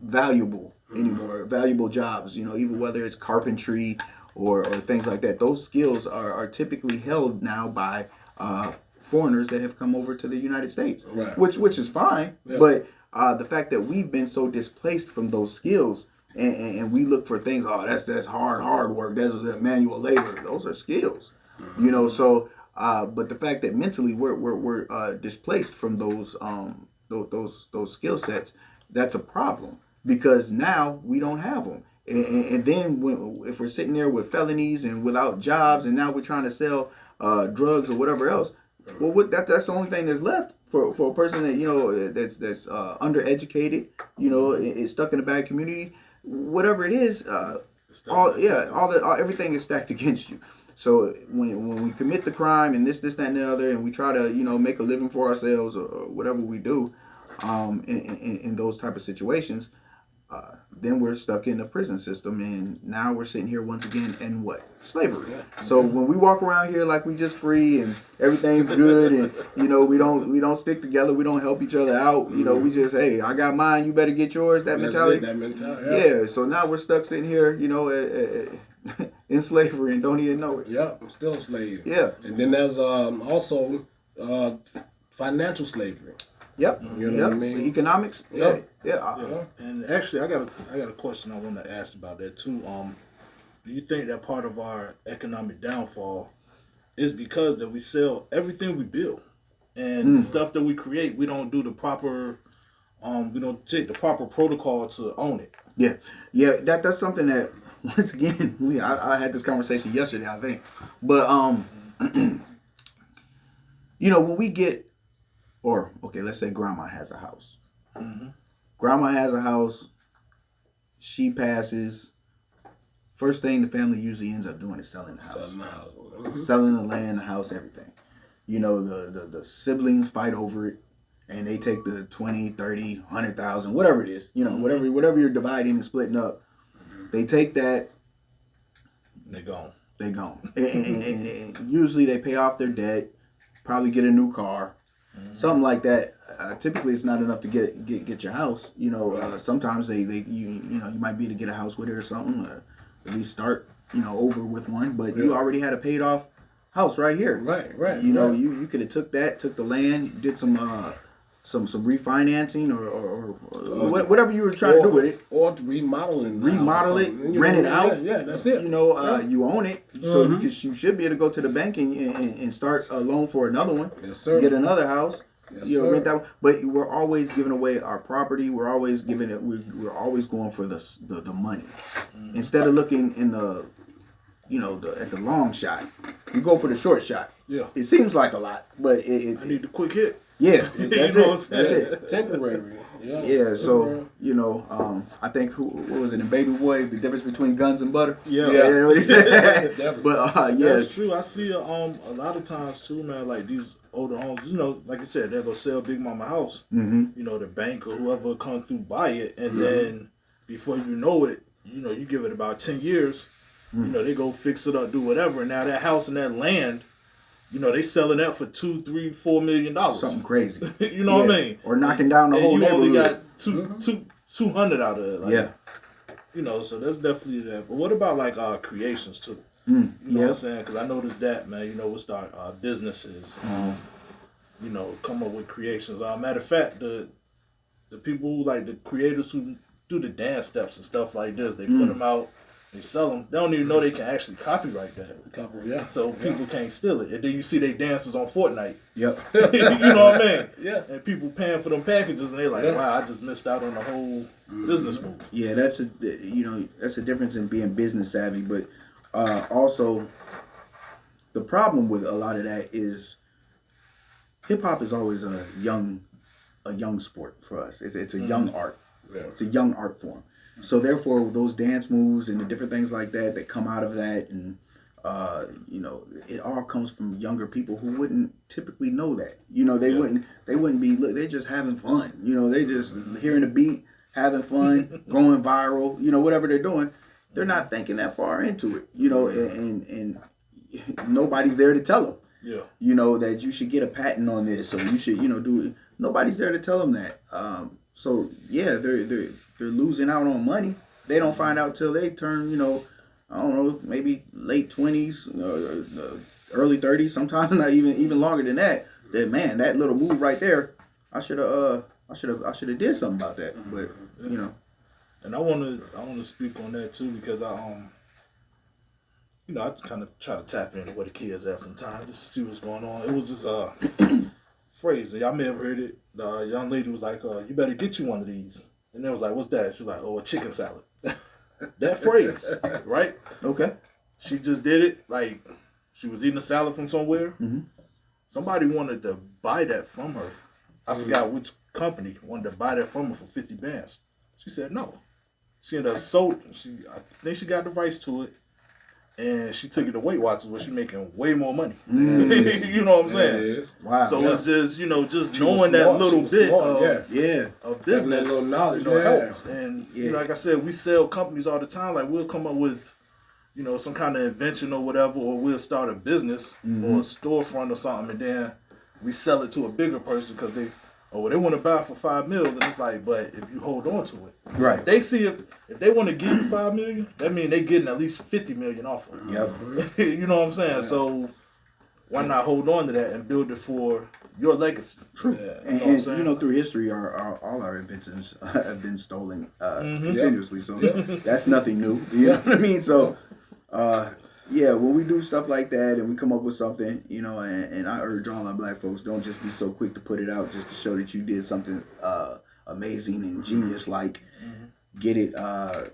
valuable anymore, valuable jobs. You know, even whether it's carpentry or things like that, those skills are typically held now by foreigners that have come over to the United States, which is fine, but the fact that we've been so displaced from those skills. And we look for things. Oh, that's hard work. That's manual labor. Those are skills, you know. So, but the fact that mentally we're displaced from those skill sets, that's a problem because now we don't have them. And then if we're sitting there with felonies and without jobs, and now we're trying to sell drugs or whatever else, well, that's the only thing that's left for a person that you know that's undereducated, you know, is stuck in a bad community. Whatever it is, everything is stacked against you. So when we commit the crime and this, that, and the other, and we try to make a living for ourselves or whatever we do, in those type of situations, then we're stuck in the prison system, and now we're sitting here once again in what? Slavery. So when we walk around here like we just free and everything's good, and we don't stick together, we don't help each other out. You know, we just, hey, I got mine, you better get yours. That mentality. Yeah. So now we're stuck sitting here, in slavery and don't even know it. Yeah, I'm still a slave. Yeah. And then there's also financial slavery. Yep. You know what I mean? Economics. Yeah. And actually, I got a question I want to ask about that too. Do you think that part of our economic downfall is because that we sell everything we build and the stuff that we create? We don't do the proper. We don't take the proper protocol to own it. Yeah. That's something that once again I had this conversation yesterday, I think, but when we get. Or, okay, let's say grandma has a house. Grandma has a house. She passes. First thing the family usually ends up doing is selling the house. Selling the land, the house, everything. You know, the siblings fight over it. And they take the 20, 30, 100,000, whatever it is. You know, whatever you're dividing and splitting up. They take that. They're gone. And usually they pay off their debt. Probably get a new car. Something like that. Typically, it's not enough to get your house. Sometimes you might be able to get a house with it or something. At least start over with one. But you already had a paid off house right here. Right. You could have took the land, did some refinancing or whatever you were trying to do with it, or to remodel it, rent it out. Yeah, that's it. You own it, so you should be able to go to the bank and start a loan for another one. Yes, sir. Get another house. Yes, sir. Rent that one. But we're always giving away our property. We're always giving it. We're always going for the money instead of looking in at the long shot. You go for the short shot. Yeah. It seems like a lot, but I need the quick hit. Yeah, that's it. Temporary. Yeah. So I think what was it in Baby Boy? The difference between guns and butter. Yeah. But that's true. I see a lot of times too, man. Like these older homes, like you said, they'll go sell Big Mama house. The bank or whoever come through buy it, and then before you know it, you give it about 10 years. They go fix it up, do whatever, and now that house and that land. They selling that for $2, $3, $4 million. Something crazy. You know what I mean? Or knocking down the whole neighborhood. You only got 200 out of it. So that's definitely that. But what about like creations too? You know what I'm saying? Because I noticed that, man. We'll start businesses. Come up with creations. Matter of fact, the people who like the creators who do the dance steps and stuff like this, they put them out. They sell them. They don't even know they can actually copyright that. So people can't steal it. And then you see they dances on Fortnite. Yep. You know what I mean? Yeah. And people paying for them packages, and they're like, wow, I just missed out on the whole business move. Yeah, that's a difference in being business savvy. But also, the problem with a lot of that is hip hop is always a young a young sport for us. It's a young art. Yeah. It's a young art form. So therefore, those dance moves and the different things like that come out of that, and it all comes from younger people who wouldn't typically know that. They wouldn't be. They're just having fun. They just hearing the beat, having fun, going viral. Whatever they're doing, they're not thinking that far into it. And nobody's there to tell them. Yeah. That you should get a patent on this, or you should do it. Nobody's there to tell them that. So yeah, they're losing out on money. They don't find out till they turn, I don't know, maybe late 20s, early 30s, sometimes not even longer than that. That man, that little move right there, I should have did something about that. But And I wanna speak on that too, because I kind of try to tap into where the kids at sometimes just to see what's going on. It was this phrase, y'all may have heard it. The young lady was like, "You better get you one of these." And they was like, "What's that?" She was like, "Oh, a chicken salad." That phrase, right? Okay. She just did it like she was eating a salad from somewhere. Mm-hmm. Somebody wanted to buy that from her. I forgot which company wanted to buy that from her for 50 bands. She said no. She ended up sold. I think she got the rights to it, and she took it to Weight Watchers where she making way more money. You know what I'm saying? Wow. So it's just just knowing that little bit of business, little knowledge, helps. And like I said, we sell companies all the time. Like we'll come up with some kind of invention or whatever, or we'll start a business or a storefront or something, and then we sell it to a bigger person because they want to buy it for $5 million, and it's like, but if you hold on to it, right? If they see if they want to give you $5 million, that means they getting at least $50 million off of it. Yep. You know what I'm saying? Yeah. So why not hold on to that and build it for your legacy? True. Yeah, and through history, all our inventions have been stolen continuously. So that's nothing new. You know what I mean? So. When we do stuff like that and we come up with something, and I urge all our black folks, don't just be so quick to put it out just to show that you did something amazing and genius-like. Get it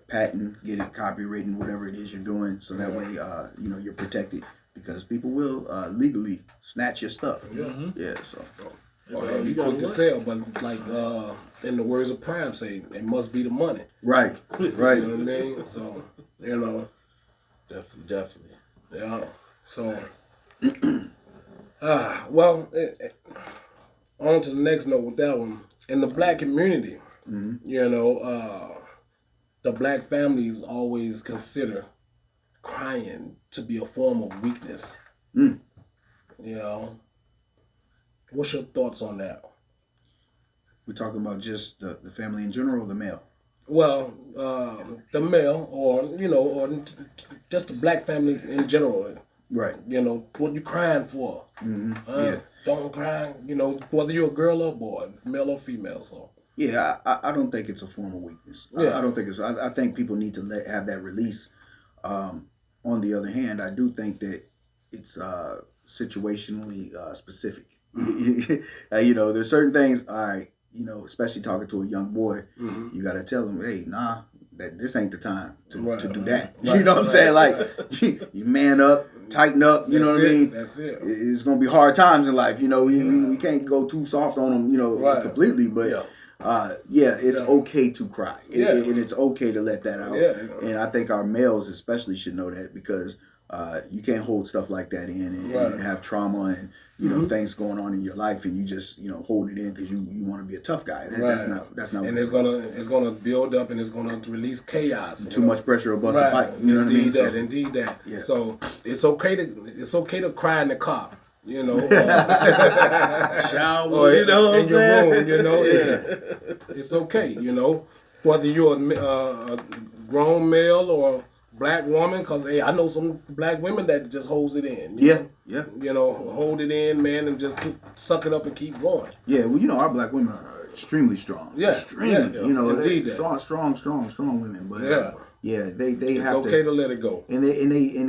patent, get it copywritten, whatever it is you're doing, so that way, you're protected, because people will legally snatch your stuff. So. Or you quick to sell, but like in the words of Prime say, it must be the money. Right. You know what I mean? So, Definitely. Yeah. So, on to the next note with that one. In the black community, the black families always consider crying to be a form of weakness. What's your thoughts on that? We're talking about just the family in general, or the male? Well, the male, or just the black family in general. Right. What you crying for? Don't cry. Whether you're a girl or a boy, male or female. So. Yeah, I don't think it's a form of weakness. I don't think it's. I think people need to have that release. On the other hand, I do think that it's situationally specific. There's certain things. All right. Especially talking to a young boy, you got to tell him, hey, nah, this ain't the time to do that. You know what I'm saying? Like, you man up, tighten up, you know what I mean? That's it. It's going to be hard times in life. We can't go too soft on them, completely. But, it's okay to cry. And it's okay to let that out. And I think our males especially should know that, because you can't hold stuff like that in and have trauma and things going on in your life, and you just holding it in because you want to be a tough guy. That's not. And it's gonna build up, and it's gonna release chaos. Too much pressure will bust a pipe. You know what I mean? Indeed that. Yeah. So it's okay to cry in the car. Shower. In your room. It's okay. Whether you're a grown male or black woman, because I know some black women that just holds it in. Hold it in, man, and just suck it up and keep going. Yeah, well, our black women are extremely strong. Yeah, extremely. Indeed, strong women. But they it's have okay to let it go. And they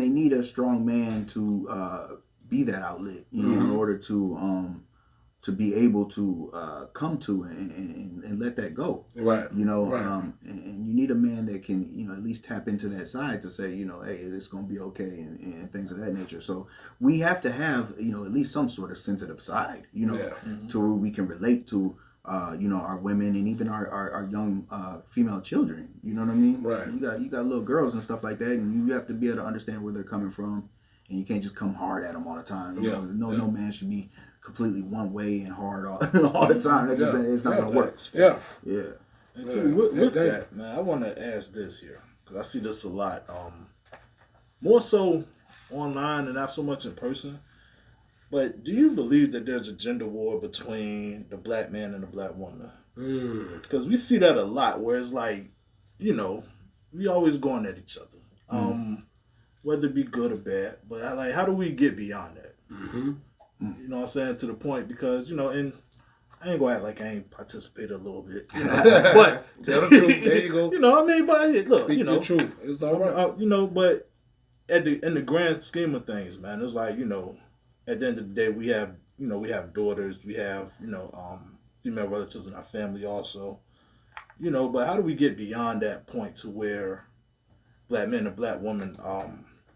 need a strong man to be that outlet, in order to be able to come to and let that go. Right. And you need a man that can, at least tap into that side to say, hey, it's going to be okay and things of that nature. So we have to have, at least some sort of sensitive side, to where we can relate to our women and even our young female children. You know what I mean? Right. You got little girls and stuff like that, and you have to be able to understand where they're coming from, and you can't just come hard at them all the time. You know, no man should be completely one way and hard all the time. That just it's not gonna work. Yeah. And so with that, man, I want to ask this here because I see this a lot. More so online and not so much in person. But do you believe that there's a gender war between the black man and the black woman? Because we see that a lot, where it's like, we always going at each other, whether it be good or bad. But how do we get beyond that? You know what I'm saying? To the point, because and I ain't gonna act like I ain't participated a little bit, but tell the truth. There you go. But look, speak the truth. It's all right. But in the grand scheme of things, man, it's like at the end of the day, we have daughters, we have female relatives in our family also, But how do we get beyond that point to where black men and black women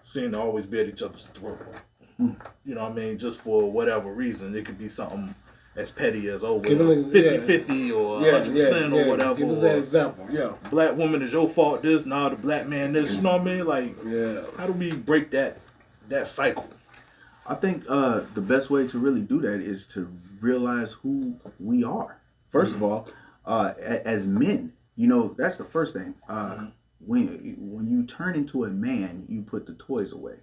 seem to always be at each other's throat? You know what I mean? Just for whatever reason, it could be something as petty as 50-50 or 100% or whatever. Give us an example. Yeah. Black woman is your fault. This now the black man this. You know what I mean? Like, how do we break that cycle? I think the best way to really do that is to realize who we are. First of all, as men, that's the first thing. When you turn into a man, you put the toys away.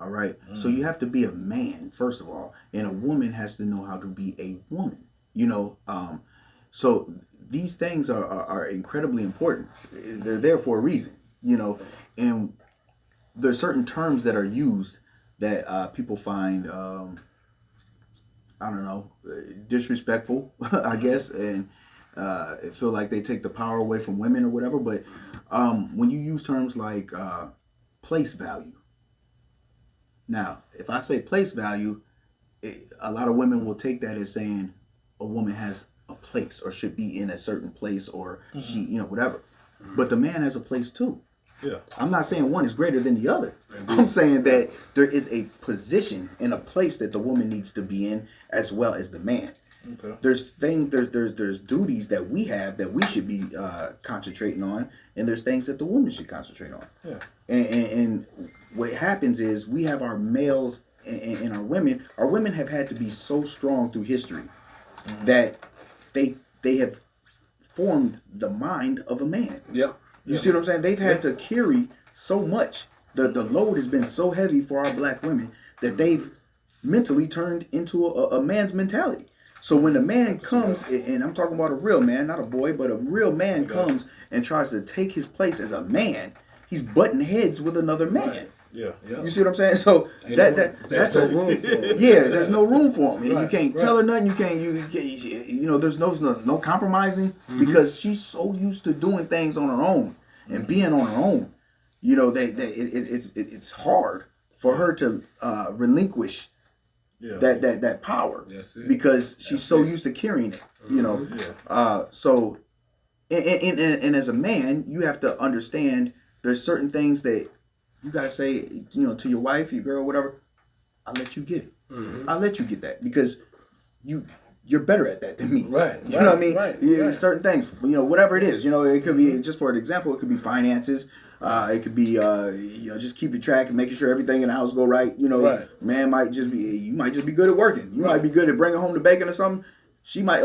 All right. So you have to be a man, first of all, and a woman has to know how to be a woman. So these things are incredibly important. They're there for a reason. And there's certain terms that are used that people find, disrespectful, I guess, and feel like they take the power away from women or whatever. But when you use terms like place value, now, if I say place value, a lot of women will take that as saying a woman has a place or should be in a certain place or she, whatever. But the man has a place too. Yeah. I'm not saying one is greater than the other. I'm saying that there is a position and a place that the woman needs to be in as well as the man. Okay. There's duties that we have that we should be concentrating on, and there's things that the woman should concentrate on. Yeah. And what happens is we have our males and our women. Our women have had to be so strong through history that they have formed the mind of a man. Yep. You see what I'm saying? They've had to carry so much. The load has been so heavy for our black women that they've mentally turned into a man's mentality. So when a man comes, and I'm talking about a real man, not a boy, but a real man comes and tries to take his place as a man, he's butting heads with another man. Yeah. You see what I'm saying? So that's no room for him. there's no room for him. Right, you can't tell her nothing. You can't. There's no compromising because she's so used to doing things on her own and being on her own. It's hard for her to relinquish that power because she's so used to carrying it. So and as a man, you have to understand there's certain things that you gotta say, to your wife, your girl, whatever. I'll let you get it. I'll let you get that because you're better at that than me. Right. You know what I mean? Right. Certain things, whatever it is. It could be, just for an example, it could be finances. It could be, just keeping track and making sure everything in the house go right. Man you might just be good at working. You might be good at bringing home the bacon or something. She might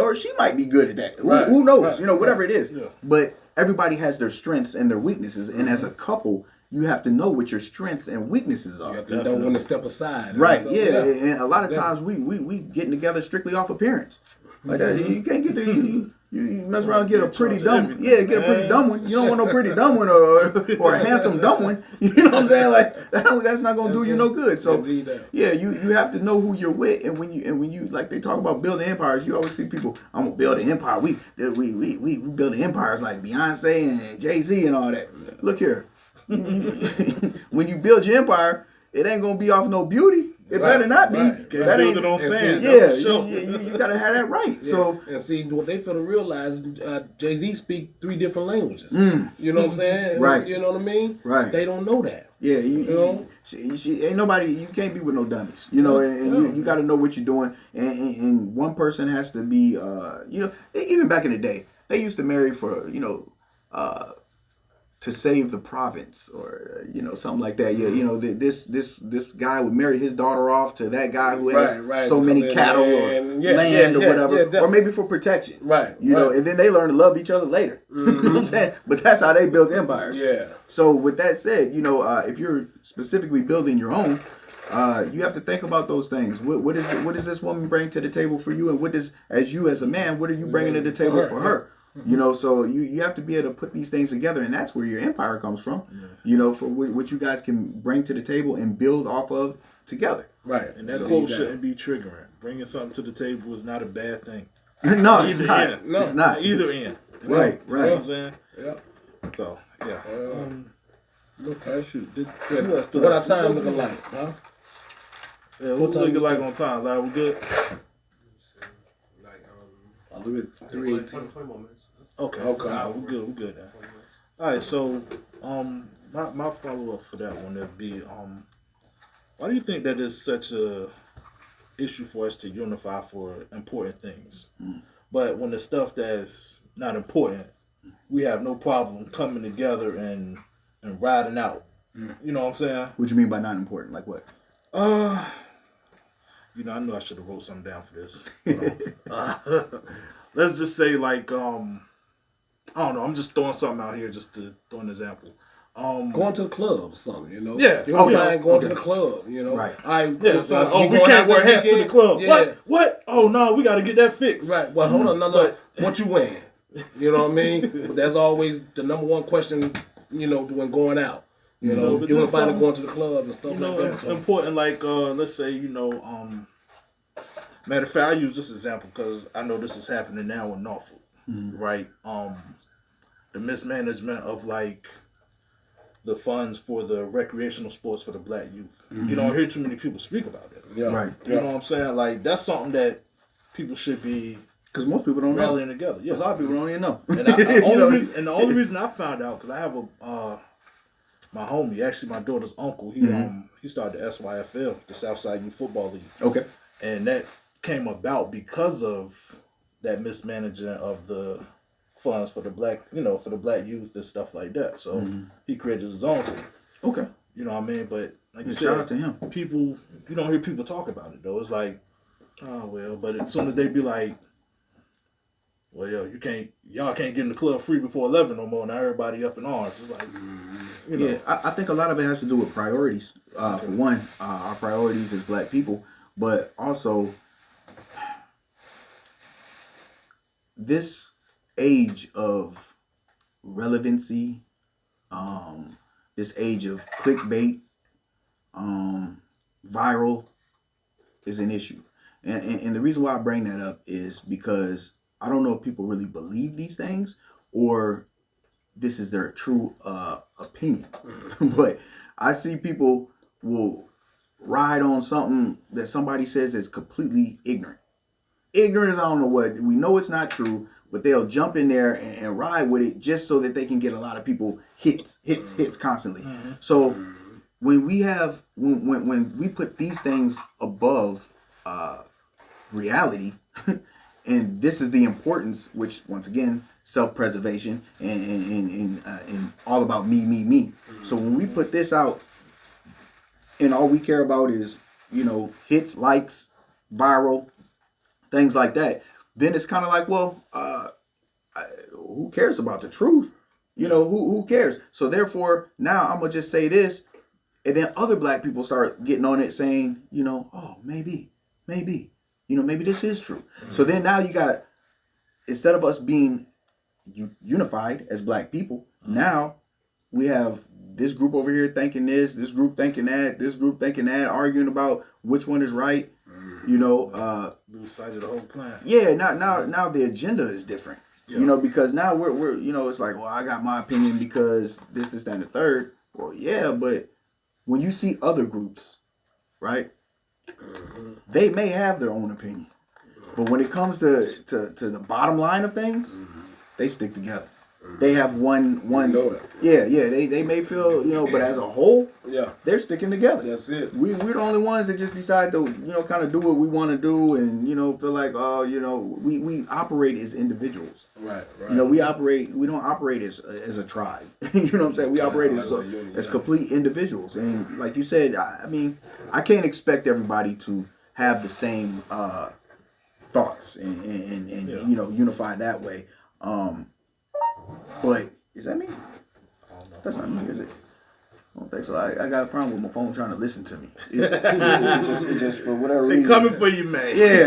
be good at that. Who knows? Whatever it is. Yeah. But everybody has their strengths and their weaknesses, and as a couple, you have to know what your strengths and weaknesses are. You don't want to step aside. Right, and a lot of times we getting together strictly off appearance. Like you can't get you mess around and get a pretty dumb one. You don't want no pretty dumb one or a handsome dumb one. You know what I'm saying? Like that's not gonna do you no good. So you have to know who you're with, and when you like they talk about building empires, you always see people, I'm gonna build an empire. We building empires like Beyonce and Jay-Z and all that. Look here. When you build your empire, it ain't gonna be off no beauty. It better not be. That ain't on sand. You gotta have that right. Yeah. So and see what they fail to realize, Jay-Z speak 3 different languages. You know what I'm saying? Right. You know what I mean? Right. They don't know that. Yeah. Ain't nobody. You can't be with no dummies. You know, and you got to know what you're doing. And one person has to be. You know, even back in the day, they used to marry for to save the province or you know something like that. Yeah, you know this guy would marry his daughter off to that guy who has so many cattle or land or whatever, or maybe for protection. Right. You know, and then they learn to love each other later. You know what I'm saying? But that's how they built empires. Yeah. So with that said, you know, if you're specifically building your own, you have to think about those things. What does this woman bring to the table for you, and what does as a man, what are you bringing to the table for her? You know, so you have to be able to put these things together, and that's where your empire comes from. Yeah. You know, for what you guys can bring to the table and build off of together. Right. And that quote shouldn't be triggering. Bringing something to the table is not a bad thing. No, it's not. No, it's not. Either end. Right. You know what I'm saying? Yeah. So, yeah. Okay. Shoot. What our time looking like, huh? Yeah, what's looking like on time? Like, we good? I'll leave it 3:18. 20 more minutes. Okay. We're good. We're good now. All right. So, my follow up for that one would be, why do you think that is such a issue for us to unify for important things, but when the stuff that's not important, we have no problem coming together and riding out? You know what I'm saying? What you mean by not important? Like what? You know, I knew I should have wrote something down for this. Let's just say, like, I don't know. I'm just throwing something out here just to throw an example. Going to the club or something, you know? Yeah. You don't mind going to the club, you know? Right. We can't wear hats to the club. Yeah. What? Oh, no, we got to get that fixed. Right. Well, hold on. No. What you wearing? You know what I mean? But that's always the number one question, you know, when going out. You know, you want to find going to the club and stuff like that. It's important, like, let's say, you know, matter of fact, I use this example because I know this is happening now in Norfolk, right? The mismanagement of, like, the funds for the recreational sports for the black youth. You don't hear too many people speak about it. Yeah. Right. You know what I'm saying? Like, that's something that people should be Because most people don't know. rallying together. Yeah. A lot of people don't even know. And the only reason I found out, because I have my homie, actually my daughter's uncle, he started the SYFL, the Southside Youth Football League. Okay. And that came about because of that mismanagement of the funds for the black youth and stuff like that. So he created his own thing. Okay. You know what I mean? But like you Shout said, out to him. people, you don't hear people talk about it though. It's like, oh well, but as soon as they be like, well, yo, y'all can't get in the club free before 11 no more. Now everybody up in arms. It's like, you know. Yeah, I think a lot of it has to do with priorities. For one, our priorities as black people, but also this age of relevancy, this age of clickbait, viral is an issue. And the reason why I bring that up is because I don't know if people really believe these things or this is their true opinion. But I see people will ride on something that somebody says is completely ignorant. Ignorant is I don't know what. We know it's not true, but they'll jump in there and ride with it just so that they can get a lot of people hits constantly. So when we have when we put these things above reality, and this is the importance, which once again self-preservation and all about me. So when we put this out, and all we care about is hits, likes, viral, things like that, then it's kind of like, well, who cares about the truth? Who cares? So therefore, now I'm gonna just say this, and then other black people start getting on it, saying, oh, maybe, maybe this is true. So then now you got, instead of us being unified as black people, now we have this group over here thinking this group thinking that, this group thinking that, arguing about which one is right. Lose sight of the whole plan. Yeah, now the agenda is different. Yeah. Because now we're it's like, well, I got my opinion because this, that, and the third. Well, yeah, but when you see other groups, right, they may have their own opinion, but when it comes to the bottom line of things, they stick together. They have one. Yeah. They may feel, but as a whole, they're sticking together. That's it. We're the only ones that just decide to, kind of do what we want to do, and feel like, we operate as individuals. Right. We don't operate as a tribe. You know what I'm saying? We operate as complete individuals, and like you said, I mean, I can't expect everybody to have the same thoughts and unify that way. But is that me? That's not me, is it? I don't think so. I got a problem with my phone trying to listen to me. It just for whatever reason. They coming for you, man. Yeah,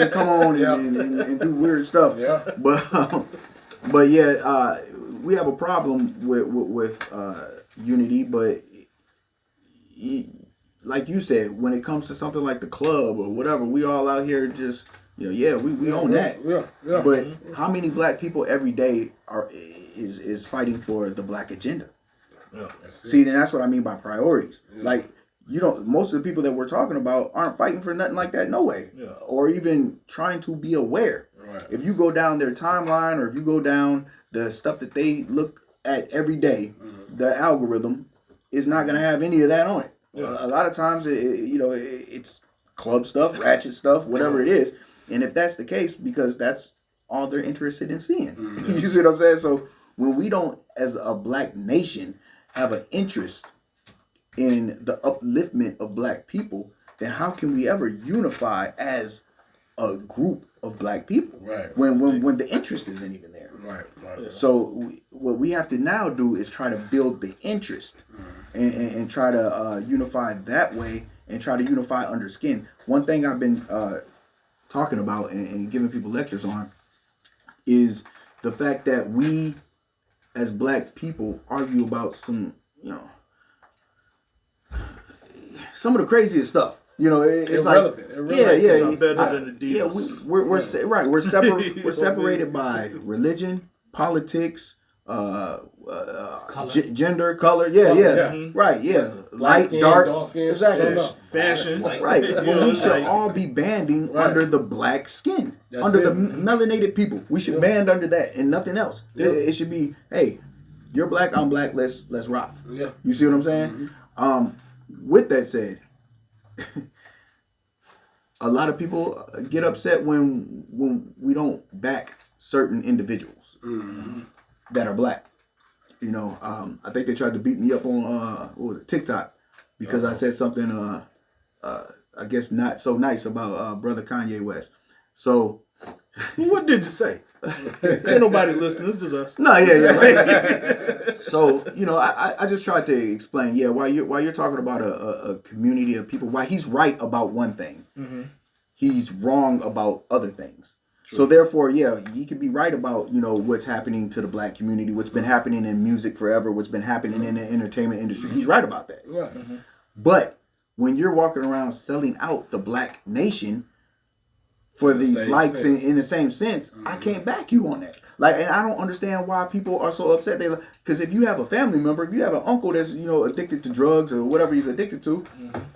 it come on and do weird stuff. Yeah. But yeah, we have a problem with unity. But like you said, when it comes to something like the club or whatever, we all out here just. We own that. Yeah. But how many black people every day is fighting for the black agenda? Yeah. See, then that's what I mean by priorities. Yeah. Like, most of the people that we're talking about aren't fighting for nothing like that, no way. Yeah. Or even trying to be aware. Right. If you go down their timeline or if you go down the stuff that they look at every day, the algorithm is not going to have any of that on it. Yeah. A lot of times, it's club stuff, ratchet stuff, whatever it is. And if that's the case, because that's all they're interested in seeing. Mm-hmm. You see what I'm saying? So when we don't, as a black nation, have an interest in the upliftment of black people, then how can we ever unify as a group of black people? Right. When the interest isn't even there. Right. So what we have to now do is try to build the interest and try to unify that way and try to unify under skin. One thing I've been talking about and giving people lectures on is the fact that we as black people argue about some of the craziest stuff. It's irrelevant. It's better than the deals. We're separated by religion, politics, gender, color, right, light, dark, skin, exactly, fashion, right. But we should all be banding under the black skin, under the melanated people. We should band under that and nothing else. It should be, hey, you're black, I'm black. Let's rock. Yeah, you see what I'm saying? With that said, a lot of people get upset when we don't back certain individuals. That are black. I think they tried to beat me up on TikTok because I said something I guess not so nice about brother Kanye West. So what did you say? Ain't nobody listening, it's just us. No, yeah. So, I just tried to explain, while you're talking about a community of people, why he's right about one thing. Mm-hmm. He's wrong about other things. True. So therefore, he could be right about, what's happening to the black community, what's been happening in music forever, what's been happening in the entertainment industry. He's right about that. Right. Mm-hmm. But when you're walking around selling out the black nation for these likes in the same sense, I can't back you on that. And I don't understand why people are so upset. Because if you have a family member, if you have an uncle that's addicted to drugs or whatever he's addicted to,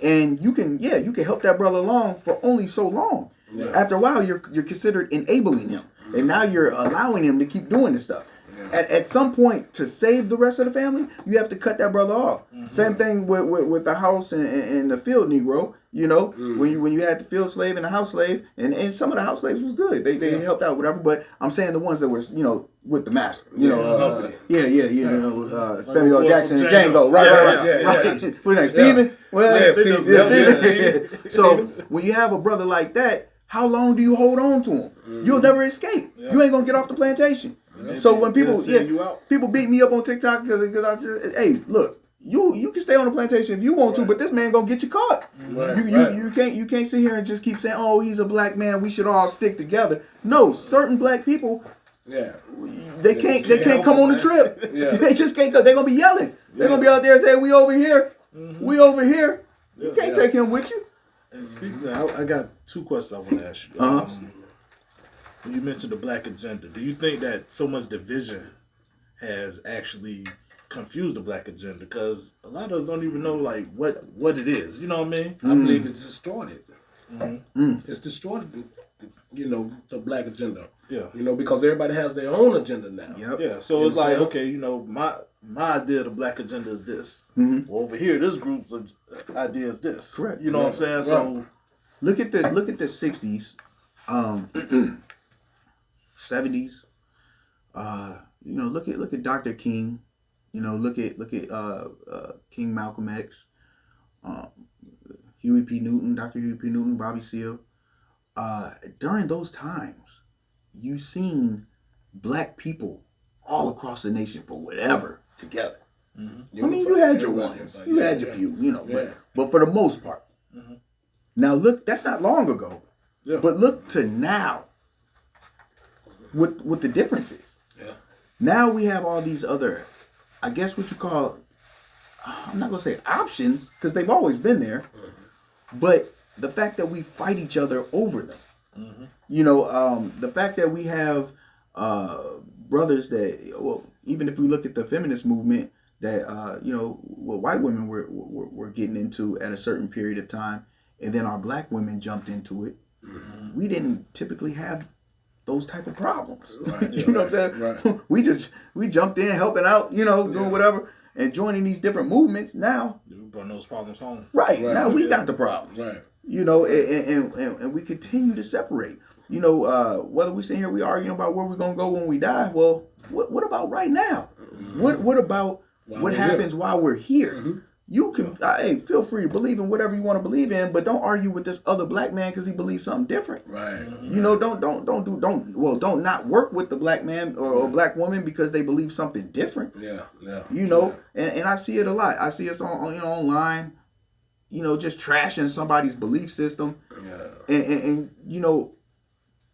and you can help that brother along for only so long. Yeah. After a while, you're considered enabling him, and now you're allowing him to keep doing this stuff. Yeah. At some point, to save the rest of the family, you have to cut that brother off. Mm-hmm. Same thing with the house and the field Negro. When you had the field slave and the house slave, and some of the house slaves was good. They helped out, whatever. But I'm saying the ones that were with the master. Samuel Jackson and Django. Right. What's his name? Steven? Steven. So when you have a brother like that, how long do you hold on to him? Mm-hmm. You'll never escape. Yeah. You ain't gonna get off the plantation. So when people beat me up on TikTok because I said, hey, look, you can stay on the plantation if you want to, but this man gonna get you caught. Right. You can't sit here and just keep saying, oh, he's a black man, we should all stick together. No, certain black people, they can't come on the trip. Yeah. They just can't. They're gonna be yelling. They're gonna be out there saying, we over here, we over here. You can't take him with you. And speaking of, I got two questions I want to ask you. When you mentioned the black agenda, do you think that so much division has actually confused the black agenda? Because a lot of us don't even know what it is. You know what I mean? I believe it's distorted. Mm-hmm. It's distorted. The black agenda. Yeah. You know, because everybody has their own agenda now. Yep. Yeah. So it's like, okay, you know, my idea of the black agenda is this. Mm-hmm. Well, over here, this group's idea is this. Correct. You know what I'm saying? Right. So look at the 60s, 70s. You know, look at Dr. King. You know, look at King Malcolm X, Huey P. Newton, Dr. Huey P. Newton, Bobby Seale. During those times, you seen black people all across the nation for whatever together. Mm-hmm. I mean, you had your ones, you had your few, you know, but for the most part. Mm-hmm. Now look, that's not long ago, but look to now. What the difference is. Yeah. Now we have all these other, I guess what you call, I'm not gonna say options because they've always been there, but the fact that we fight each other over them. Mm-hmm. You know, the fact that we have brothers that, well, even if we look at the feminist movement that you know, what white women were getting into at a certain period of time, and then our black women jumped into it. Mm-hmm. We didn't typically have those type of problems. Right. You know what I'm saying? Right. We jumped in helping out, you know, doing whatever, and joining these different movements. Now, we brought those problems home. right now we got the problems. Right. You know, and we continue to separate. You know, whether we sit here, we arguing about where we're gonna go when we die. Well, what about right now? Mm-hmm. What about what happens while we're here? Mm-hmm. You can, hey, feel free to believe in whatever you want to believe in, but don't argue with this other black man because he believes something different. Right. You know, don't not work with the black man or black woman because they believe something different. Yeah. You know, and I see it a lot. I see us on you know, online, you know, just trashing somebody's belief system. Yeah. And you know,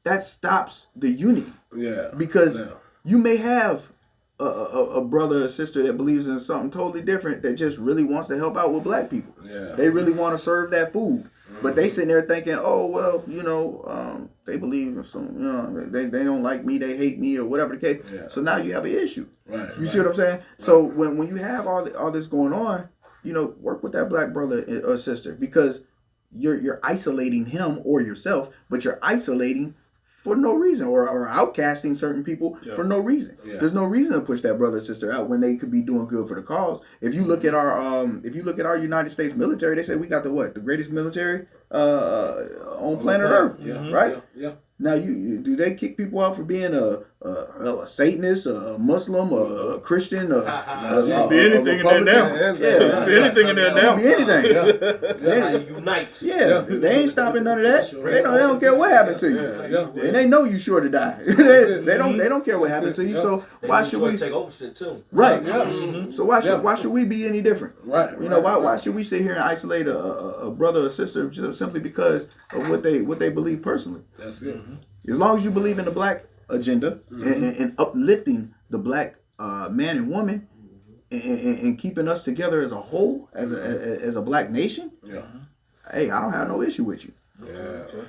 that stops the unity. Yeah. Because you may have a brother or sister that believes in something totally different that just really wants to help out with black people. Yeah. They really want to serve that food. Mm-hmm. But they sitting there thinking, oh, well, you know, they believe in something, you know, they don't like me, they hate me, or whatever the case. Yeah. So now you have an issue. Right. You see what I'm saying? Right. So when you have all this going on, you know, work with that black brother or sister, because you're isolating him or yourself, but you're isolating for no reason, or outcasting certain people for no reason. Yeah. There's no reason to push that brother or sister out when they could be doing good for the cause. If you look at our United States military, they say we got the greatest military on planet Earth, right? Yeah. Now, do they kick people out for being a Satanist, a Muslim, a Christian, be anything in there now? Yeah, be anything in there now. Be anything. That's how you unite. Yeah, they ain't stopping none of that. They don't care what happened to you, and they know you sure to die. They don't care what happened to you. So why should we take over shit too? Right. So why should we be any different? Right. You know, why should we sit here and isolate a brother or sister just simply because of what they believe personally? That's it. As long as you believe in the black agenda and uplifting the black man and woman and keeping us together as a whole, as a black nation, hey, I don't have no issue with you. Yeah. Okay.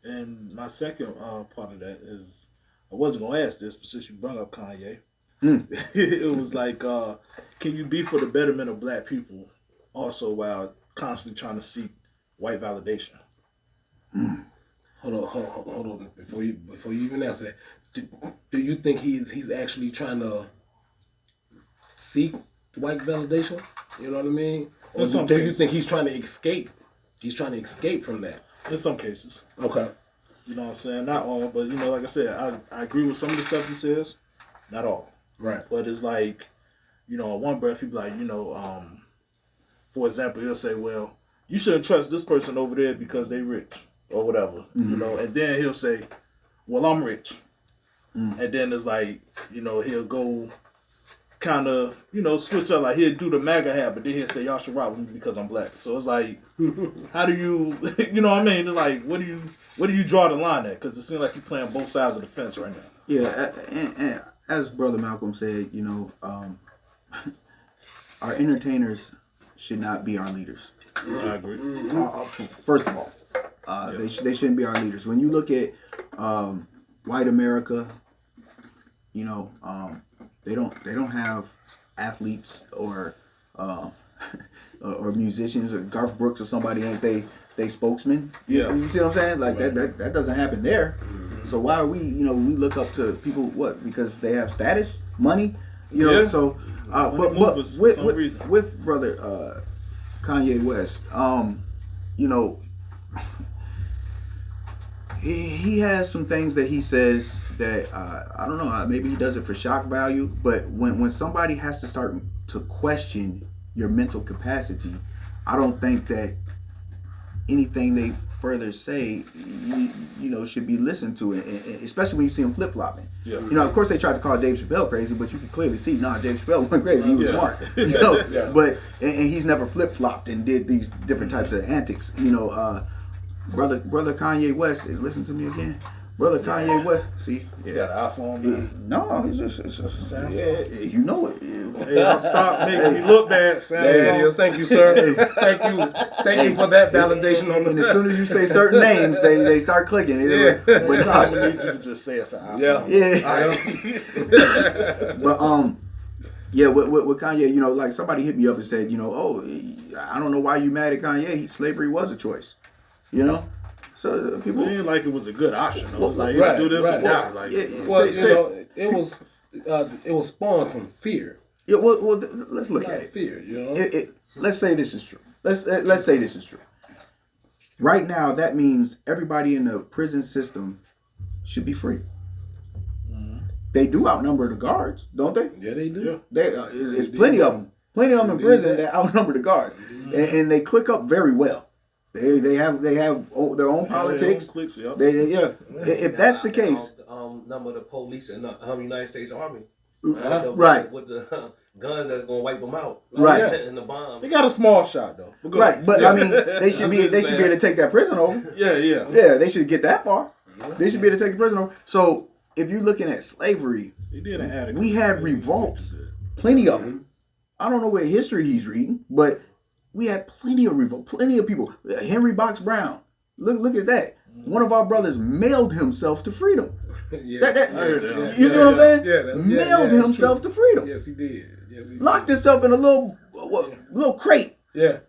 And my second part of that is, I wasn't gonna ask this, but since you brought up Kanye, it was like, can you be for the betterment of black people also while constantly trying to seek white validation? Hold on. Before you even answer that, do you think he's actually trying to seek white validation? You know what I mean? Or do you think he's trying to escape? He's trying to escape from that. In some cases. Okay. You know what I'm saying? Not all, but you know, like I said, I agree with some of the stuff he says. Not all. Right. But it's like, you know, in one breath he'd be like, you know, for example, he'll say, well, you shouldn't trust this person over there because they rich. Or whatever, you know, and then he'll say, well, I'm rich. And then it's like, you know, he'll go kind of, you know, switch up. Like, he'll do the MAGA hat, but then he'll say, y'all should rock with me because I'm black. So it's like, how do you, you know what I mean? It's like, what do you draw the line at? Because it seems like you're playing both sides of the fence right now. Yeah, and as Brother Malcolm said, you know, our entertainers should not be our leaders. I agree. First of all. They shouldn't be our leaders. When you look at white America, you know, they don't have athletes or musicians, or Garth Brooks or somebody ain't they spokesman. Yeah. You see what I'm saying? Like that doesn't happen there. So why are we, we look up to people, what? Because they have status, money, so, but with brother, Kanye West, he has some things that he says that I don't know. Maybe he does it for shock value, but when somebody has to start to question your mental capacity, I don't think that anything they further say, should be listened to, and especially when you see him flip flopping. Yeah. Of course they tried to call Dave Chappelle crazy, but you can clearly see, Dave Chappelle wasn't crazy. He was smart. But and he's never flip flopped and did these different types of antics. Brother Kanye West is listening to me again. Brother Kanye West, see, You got an iPhone, man. No, it's just you know it. Hey, I'll stop making me look bad. There it is. Thank you, sir. Thank you for that validation on the. And as soon as you say certain names, they start clicking. But I'm gonna need you to just say it's an iPhone. But with Kanye, like somebody hit me up and said, I don't know why you mad at Kanye. Slavery was a choice. So people didn't like it was a good option. It was like, you do this or die. Like, it was spawned from fear. Yeah, well, let's look at it. Fear, let's say this is true. Let's say this is true. Right now, that means everybody in the prison system should be free. Mm-hmm. They do outnumber the guards, don't they? Yeah, they do. It's plenty of them. Plenty of them in prison that outnumber the guards, and they click up very well. They have their own politics. Their own cliques, If that's the case, number of the police in the United States Army, right? With the guns that's gonna wipe them out, right? And the bombs. They got a small shot though, right? But I mean, they should be able to take that prison over. Yeah. They should get that far. They should be able to take the prison over. So if you're looking at slavery, we had revolts, plenty of them. I don't know what history he's reading, but we had plenty of revolt, plenty of people. Henry Box Brown, look at that. One of our brothers mailed himself to freedom. You see what I'm saying? Mailed himself to freedom. Yes, he did. Locked himself in a little crate. Yeah.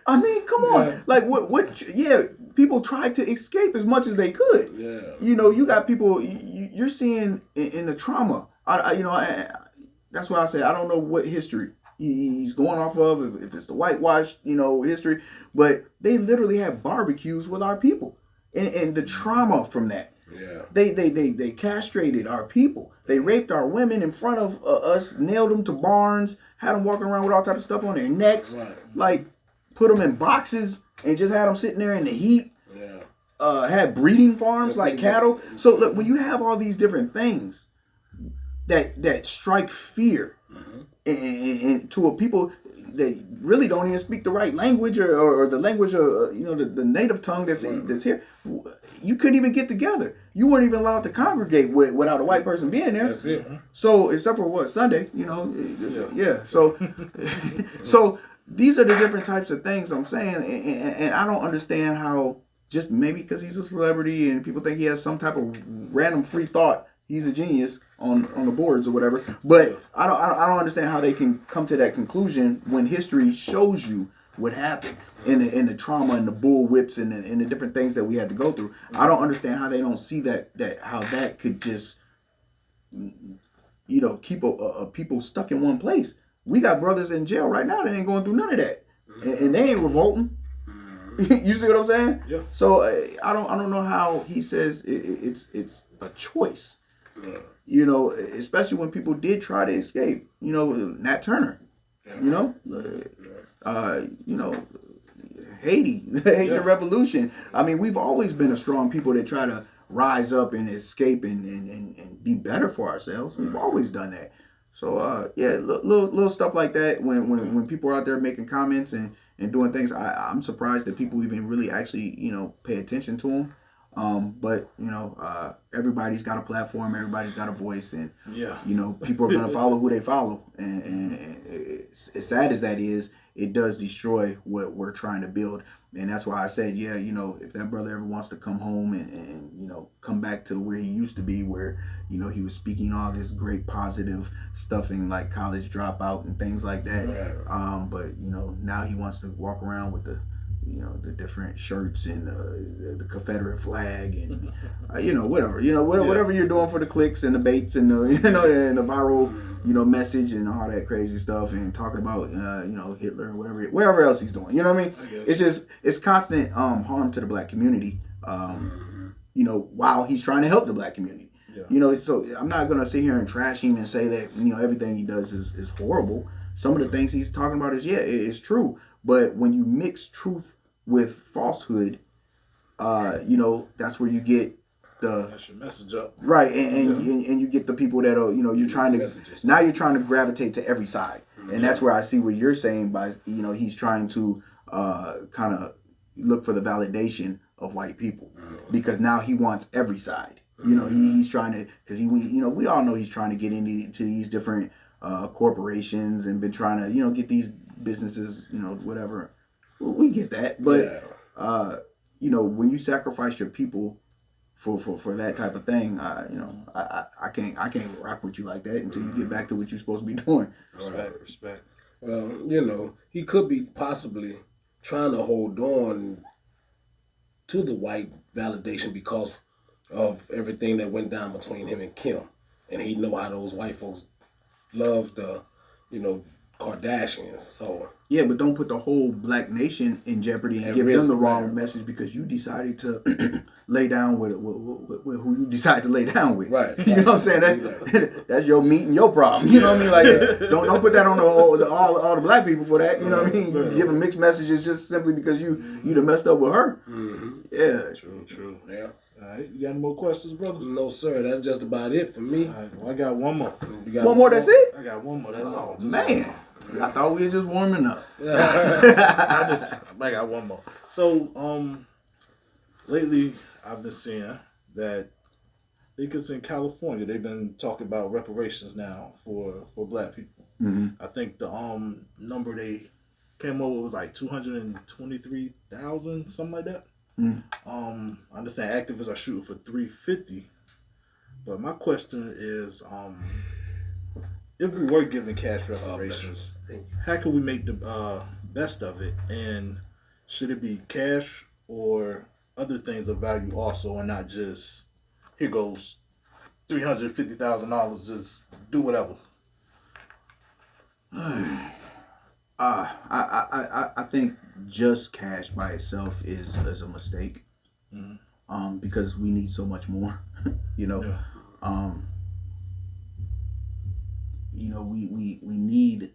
I mean, come on. Yeah. Like what? Yeah, people tried to escape as much as they could. Yeah. You got people. You're seeing in the trauma. That's why I say I don't know what history he's going off of, if it's the whitewash, history, but they literally had barbecues with our people, and the trauma from that. Yeah. They castrated our people. They raped our women in front of us, nailed them to barns, had them walking around with all types of stuff on their necks, like put them in boxes and just had them sitting there in the heat. Yeah. Had breeding farms like cattle. So look, when you have all these different things that strike fear. And to a people that really don't even speak the right language or the language of the native tongue that's here, you couldn't even get together. You weren't even allowed to congregate without a white person being there. That's it. So except for Sunday, yeah. So these are the different types of things I'm saying, and I don't understand how just maybe because he's a celebrity and people think he has some type of random free thought. He's a genius on the boards or whatever, but I don't understand how they can come to that conclusion when history shows you what happened in the trauma and the bull whips and the different things that we had to go through. I don't understand how they don't see that how that could just keep a people stuck in one place. We got brothers in jail right now that ain't going through none of that, and they ain't revolting. You see what I'm saying? Yeah. So I don't know how he says it's a choice. Especially when people did try to escape. Nat Turner. Haiti, the Haitian Revolution. I mean, we've always been a strong people that try to rise up and escape and be better for ourselves. We've always done that. So little stuff like that. When people are out there making comments and doing things, I'm surprised that people even really actually pay attention to them. But everybody's got a platform, everybody's got a voice, and people are gonna follow who they follow. And as sad as that is, it does destroy what we're trying to build. And that's why I said, if that brother ever wants to come home and come back to where he used to be, where he was speaking all this great positive stuff in like college dropout and things like that. But now he wants to walk around with the the different shirts and the Confederate flag and whatever you're doing for the clicks and the baits and the and the viral message and all that crazy stuff and talking about Hitler and whatever else he's doing. You know what I mean? It's constant harm to the black community. While he's trying to help the black community. Yeah. So I'm not gonna sit here and trash him and say that everything he does is horrible. Some of the things he's talking about is true, but when you mix truth with falsehood, that's where you get that's your message up, right, and you get the people that are you're trying to gravitate to every side, and that's where I see what you're saying by he's trying to kind of look for the validation of white people because now he wants every side. He's trying to, because we all know he's trying to get into these different corporations and been trying to, get these businesses, whatever. Well, we get that, but when you sacrifice your people for that type of thing, I can't rock with you like that until you get back to what you're supposed to be doing. Respect. Well, he could be possibly trying to hold on to the white validation because of everything that went down between him and Kim, and he know how those white folks love the, Kardashians. So yeah, but don't put the whole black nation in jeopardy and give them the wrong message because you decided to lay down with who you decide to lay down with. Right. You know what I'm saying? That's your meat and your problem. You know what I mean? Like don't put that on all the black people for that. You know what I mean? You give them mixed messages just simply because you done messed up with her. Mm-hmm. Yeah. True. Yeah. All right, you got any more questions, brother? No, sir. That's just about it for me. All right, well, I got one more. You got one more? That's it? I got one more. That's all. Man. I thought we were just warming up. I got one more. So, lately I've been seeing that because in California they've been talking about reparations now for black people. Mm-hmm. I think the number they came up with was like 223,000, something like that. Mm-hmm. I understand activists are shooting for 350, but my question is, if we were giving cash reparations, how can we make the best of it? And should it be cash or other things of value also, and not just here goes $350,000, just do whatever? I think just cash by itself is a mistake. Mm-hmm. Because we need so much more. Yeah. We need.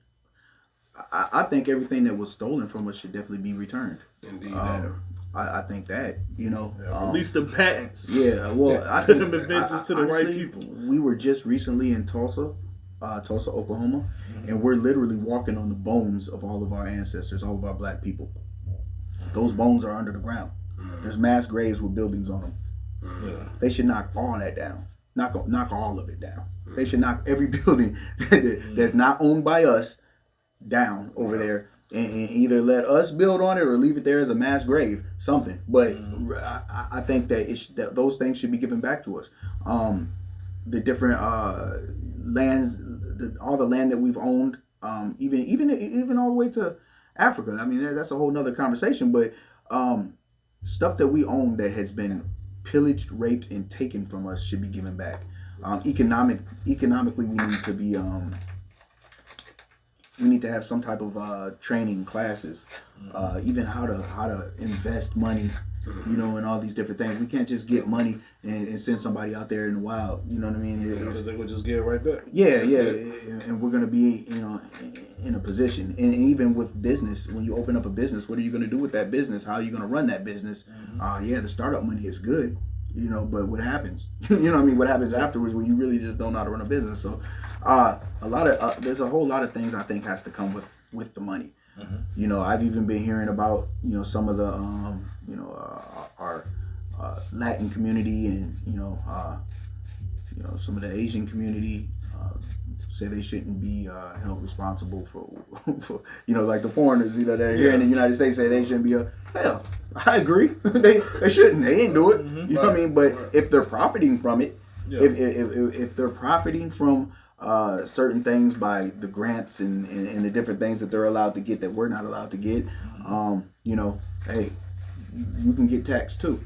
I think everything that was stolen from us should definitely be returned. Indeed. I think that Release the patents. Yeah, well, I Send think them advances to the honestly, right people. We were just recently in Tulsa, Oklahoma, and we're literally walking on the bones of all of our ancestors, all of our black people. Those bones are under the ground. There's mass graves with buildings on them. Yeah. They should knock all that down. Knock all of it down. They should knock every building that's not owned by us down over there, and either let us build on it or leave it there as a mass grave, something. But I think that those things should be given back to us. The different lands, all the land that we've owned, even all the way to Africa. I mean, that's a whole nother conversation. But stuff that we own that has been pillaged, raped, and taken from us should be given back. Economically, we need to be we need to have some type of training classes, even how to invest money, and all these different things. We can't just get money and send somebody out there in the wild. You know what I mean? Because they would just get it right back. Yeah. And we're gonna be in a position, and even with business, when you open up a business, what are you gonna do with that business? How are you gonna run that business? The startup money is good. But what happens? What happens afterwards when you really just don't know how to run a business? So, there's a whole lot of things I think has to come with the money. I've even been hearing about some of the our Latin community and some of the Asian community say they shouldn't be held responsible for like the foreigners that are here in the United States say they shouldn't be hell. I agree. they shouldn't. They ain't do it. You know what I mean? But if they're profiting from it, if they're profiting from certain things by the grants and the different things that they're allowed to get that we're not allowed to get. You know, hey, you can get taxed too.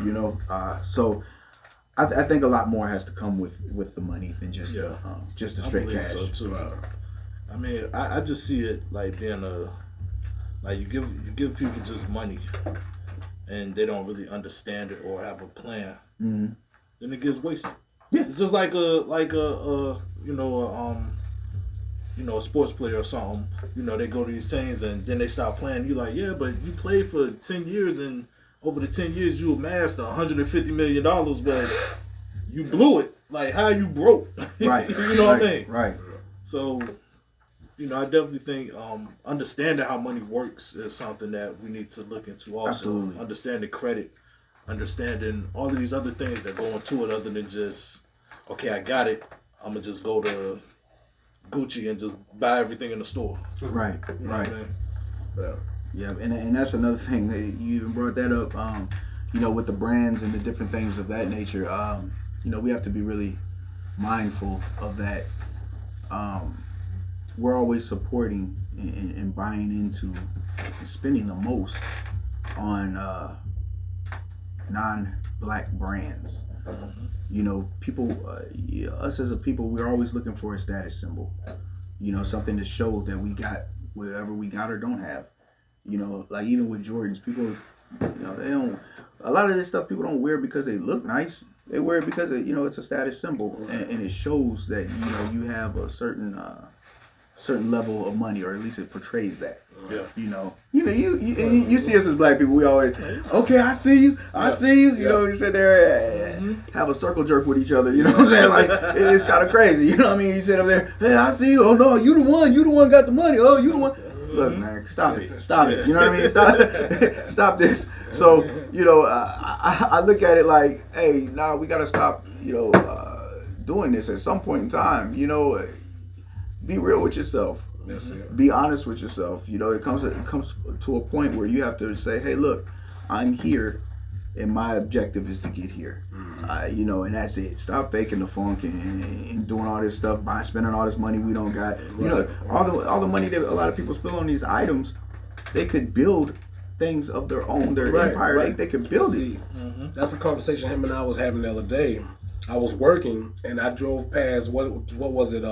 You know, so I think a lot more has to come with the money than just the straight cash. So too. I mean, I just see it like being like you give people just money, and they don't really understand it or have a plan. Then it gets wasted. Yeah, it's just like a a sports player or something. You know, they go to these teams and then they stop playing. You like, yeah, but you played for 10 years and over the 10 years you amassed $150 million, but you blew it. Like, how you broke? Right. You know what I mean? Right. So, you know, I definitely think understanding how money works is something that we need to look into also. Absolutely. Understanding credit, understanding all of these other things that go into it other than just, okay, I got it, I'm going to just go to Gucci and just buy everything in the store. Right, you know right. What I mean? Yeah, and that's another thing. You even brought that up, you know, with the brands and the different things of that nature. You know, we have to be really mindful of that. We're always supporting and buying into and spending the most on non-black brands. You know, people, us as a people, we're always looking for a status symbol. You know, something to show that we got whatever we got or don't have. You know, like even with Jordans, people, you know, they don't. A lot of this stuff people don't wear because they look nice. They wear it because you know, it's a status symbol, and it shows that you know you have a certain level of money, or at least it portrays that. Yeah. You see us as black people. We always, okay, I see you, I see you. You know, you sit there, have a circle jerk with each other. You know what I'm saying? Like it's kind of crazy. You know what I mean? You sit up there, hey, I see you. Oh no, you the one got the money. Oh, you the one. Look, man, stop it. You know what I mean? Stop this. So, you know, I look at it like, hey, now we got to stop, you know, doing this at some point in time. You know, be real with yourself. Yes, be honest with yourself. You know, it comes to a point where you have to say, hey, look, I'm here, and my objective is to get here. You know, and that's it. Stop faking the funk and doing all this stuff, spending all this money we don't got. You know, all the money that a lot of people spill on these items, they could build things of their own, their empire. They could build it. That's a conversation him and I was having the other day. I was working and I drove past what was it?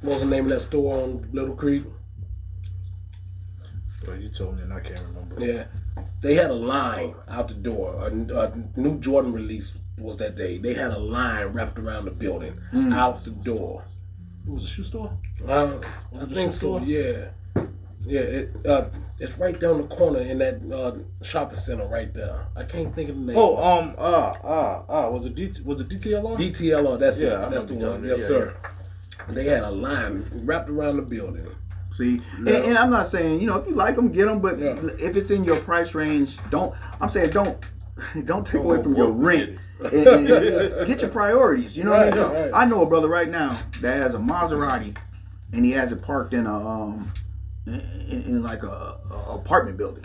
What was the name of that store on Little Creek? Well, you told me and I can't remember. Yeah. They had a line out the door. A new Jordan release was that day. They had a line wrapped around the building, out the door. It was a shoe store? I think so, yeah. Yeah, it's right down the corner in that shopping center right there. I can't think of the name. Was it DTLR? DTLR, that's it. I That's the remember one. you Yes, telling me. sir. They had a line wrapped around the building. See, and I'm not saying, you know, if you like them, get them, but if it's in your price range, don't take away from your rent. And get your priorities. You know what I mean? 'Cause I know a brother right now that has a Maserati, and he has it parked in in like a apartment building.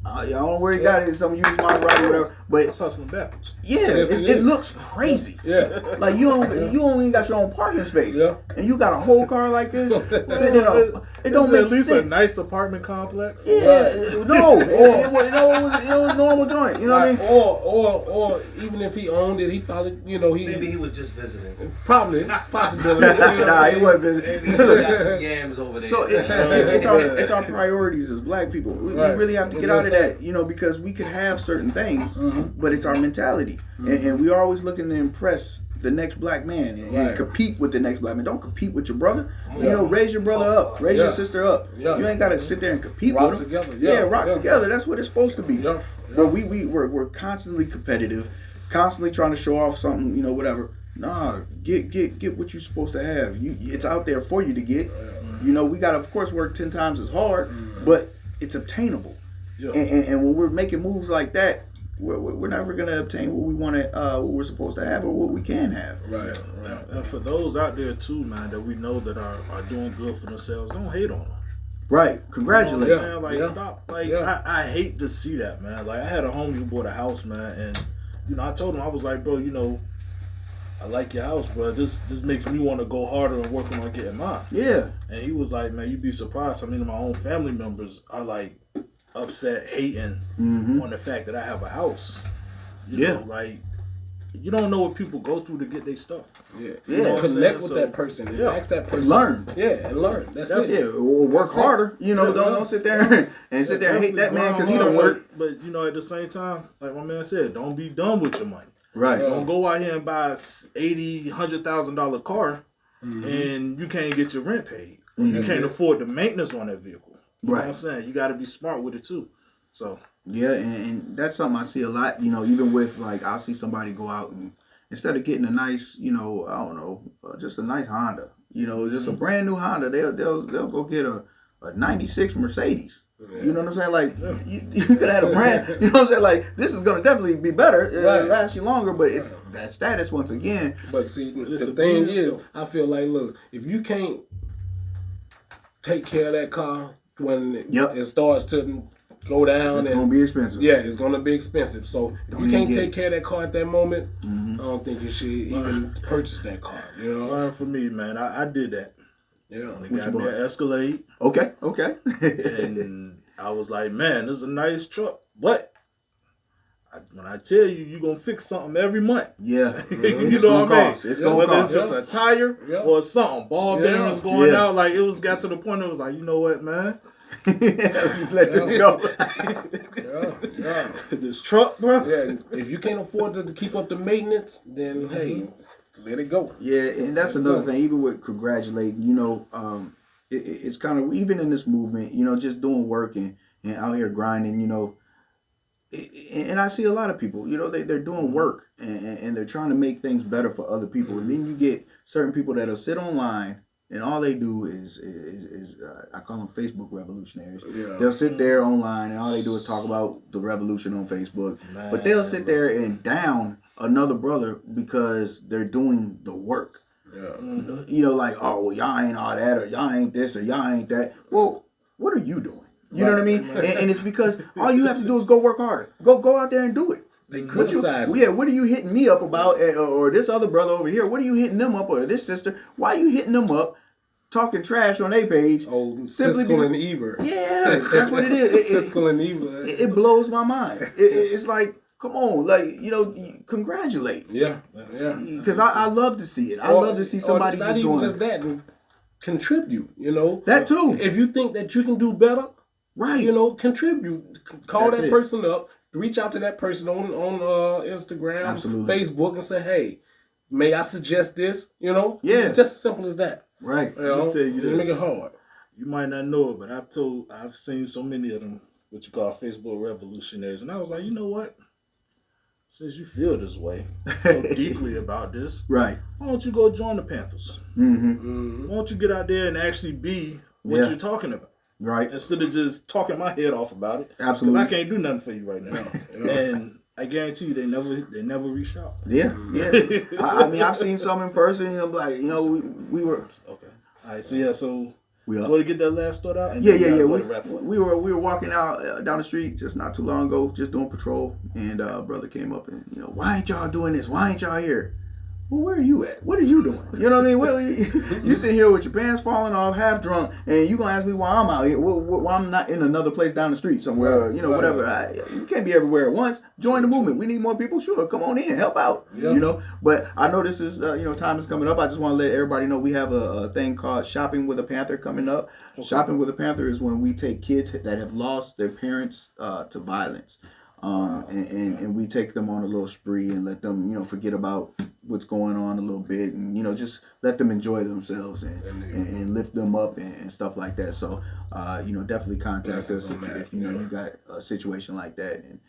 I don't know where he got it. Some used Maserati or whatever. But it's hustling backwards. Yeah, it looks crazy. Yeah, like you don't even got your own parking space. Yeah, and you got a whole car like this sitting in it don't make at least sense. A nice apartment complex. Yeah, no, it was a normal joint. You know what I mean? Or even if he owned it, he probably maybe he was just visiting. Probably possibility. Nah, he wasn't visiting. Maybe he got some yams over there. So it's our priorities as black people. We really have to get out of that, you know, because we could have certain things, but it's our mentality, and we are always looking to impress the next black man and compete with the next black man. Don't compete with your brother. You know, raise your brother up, raise your sister up. You ain't got to sit there and compete with them. Together. Rock together. That's what it's supposed to be. Yeah. But we're constantly competitive, constantly trying to show off something, you know, whatever. Nah, get what you're supposed to have. It's out there for you to get. You know, we gotta of course work 10 times as hard, but it's obtainable. Yeah. And when we're making moves like that, we're never gonna obtain what we want to, what we're supposed to have, or what we can have. Right. And for those out there too, man, that we know that are doing good for themselves, don't hate on them. Right. Congratulations. You know what I'm saying? Stop. I hate to see that, man. Like I had a homie who bought a house, man, and you know I told him, I was like, bro, you know, I like your house, bro. This makes me want to go harder and working on getting mine. Yeah. And he was like, man, you'd be surprised. I mean, my own family members are like upset, hating on the fact that I have a house. You know, like, you don't know what people go through to get their stuff. Yeah. You know Connect with that person and ask that person. Learn. Yeah, and learn. That's it. Yeah, or work harder. You know, don't sit there and sit there and hate that man because he don't work. But, you know, at the same time, like my man said, don't be dumb with your money. Right. Don't go out here and buy a $80,000, $100,000 car and you can't get your rent paid. You can't afford the maintenance on that vehicle. You know what I'm saying? You got to be smart with it too. So yeah, and that's something I see a lot. You know, even with like I'll see somebody go out and instead of getting a nice, you know, I don't know, just a nice Honda, you know, just a brand new Honda, they'll go get a '96 Mercedes. You know what I'm saying? Like you could have had a brand. You know what I'm saying? Like this is gonna definitely be better, last you longer, but it's that status once again. But see, the thing is, I feel like, look, if you can't take care of that car when it starts to go down, it's gonna be expensive. Yeah, it's gonna be expensive. So if you can't take care of that car at that moment, I don't think you should even purchase that car. You know, learn from me, man. I did that. Yeah, I got me an Escalade. Okay. And I was like, man, this is a nice truck, but when I tell you, you're going to fix something every month. Yeah. You know what I mean? It's going to Whether cost. it's just a tire or something. Ball bearings going out. Like, it got to the point it was like, you know what, man? Let this go. This truck, bro. Yeah, if you can't afford to keep up the maintenance, then, hey, let it go. Yeah, and that's another thing. Even with congratulating, you know, it's kind of, even in this movement, you know, just doing work and out here grinding, you know, and I see a lot of people, you know, they're doing work and they're trying to make things better for other people. And then you get certain people that'll sit online and all they do is I call them Facebook revolutionaries. Yeah. They'll sit there online and all they do is talk about the revolution on Facebook. Man, but they'll sit there and down another brother because they're doing the work. Yeah. You know, like, oh, well, y'all ain't all that, or y'all ain't this, or y'all ain't that. Well, what are you doing? You know what I mean? And it's because all you have to do is go work harder. Go out there and do it. They criticize. What are you hitting me up about, or this other brother over here? What are you hitting them up, or this sister? Why are you hitting them up, talking trash on their page? Oh, Siskel and Ebert. Yeah, that's what it is. Siskel and Ebert. It blows my mind. It's like, come on, like, you know, congratulate. Yeah. Because I love to see it. I love to see somebody just doing just that, and contribute. You know, that too. If you think that you can do better. Right. You know, contribute. Call that person up. Reach out to that person on Instagram, Facebook, and say, hey, may I suggest this? You know? Yeah. It's just as simple as that. Right. You know? Let me tell you this. Make it hard. You might not know it, but I've seen so many of them, what you call Facebook revolutionaries. And I was like, you know what? Since you feel this way so deeply about this, right? Why don't you go join the Panthers? Why don't you get out there and actually be what you're talking about? Right. Instead of just talking my head off about it. Absolutely. Because I can't do nothing for you right now. And I guarantee you they never reach out. Yeah. I mean, I've seen some in person, you know, like, you know, we were. Okay. All right, so we want to get that last thought out? And We were walking out down the street just not too long ago, just doing patrol, and brother came up and, you know, why ain't y'all doing this? Why ain't y'all here? Well, where are you at? What are you doing? You know what I mean? Well, you sitting here with your pants falling off, half drunk, and you gonna ask me why I'm out here? Why I'm not in another place down the street somewhere? You know, whatever. You can't be everywhere at once. Join the movement. We need more people. Sure, come on in, help out. Yeah. You know. But I know this is time is coming up. I just want to let everybody know we have a thing called Shopping with a Panther coming up. Okay. Shopping with a Panther is when we take kids that have lost their parents to violence. And we take them on a little spree and let them, you know, forget about what's going on a little bit, and, you know, just let them enjoy themselves and lift them up and stuff like that. So, you know, definitely contact us if you know you got a situation like that. And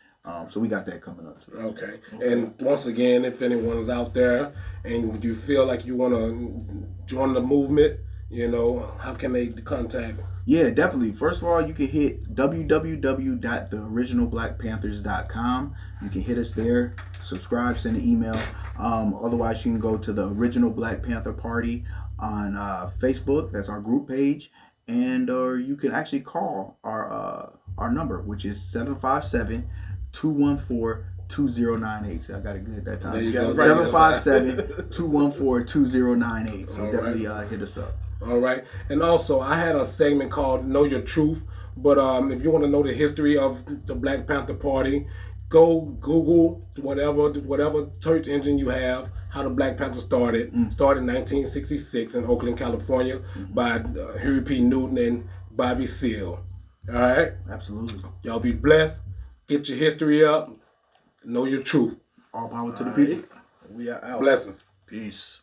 so we got that coming up. Okay. And once again, if anyone's out there and you feel like you want to join the movement, you know, how can they contact? Yeah, definitely. First of all, you can hit www.theoriginalblackpanthers.com. You can hit us there, subscribe, send an email. Otherwise, you can go to the Original Black Panther Party on Facebook. That's our group page. And or you can actually call our number, which is 757-214 2098. So I got it good that time. There you go. 757-214-2098. So All definitely hit us up. All right. And also, I had a segment called Know Your Truth. But if you want to know the history of the Black Panther Party, go Google whatever search engine you have, how the Black Panther started. Started in 1966 in Oakland, California by Huey P. Newton and Bobby Seale. All right? Absolutely. Y'all be blessed. Get your history up. Know your truth. All power to the people. We are out. Blessings. Peace.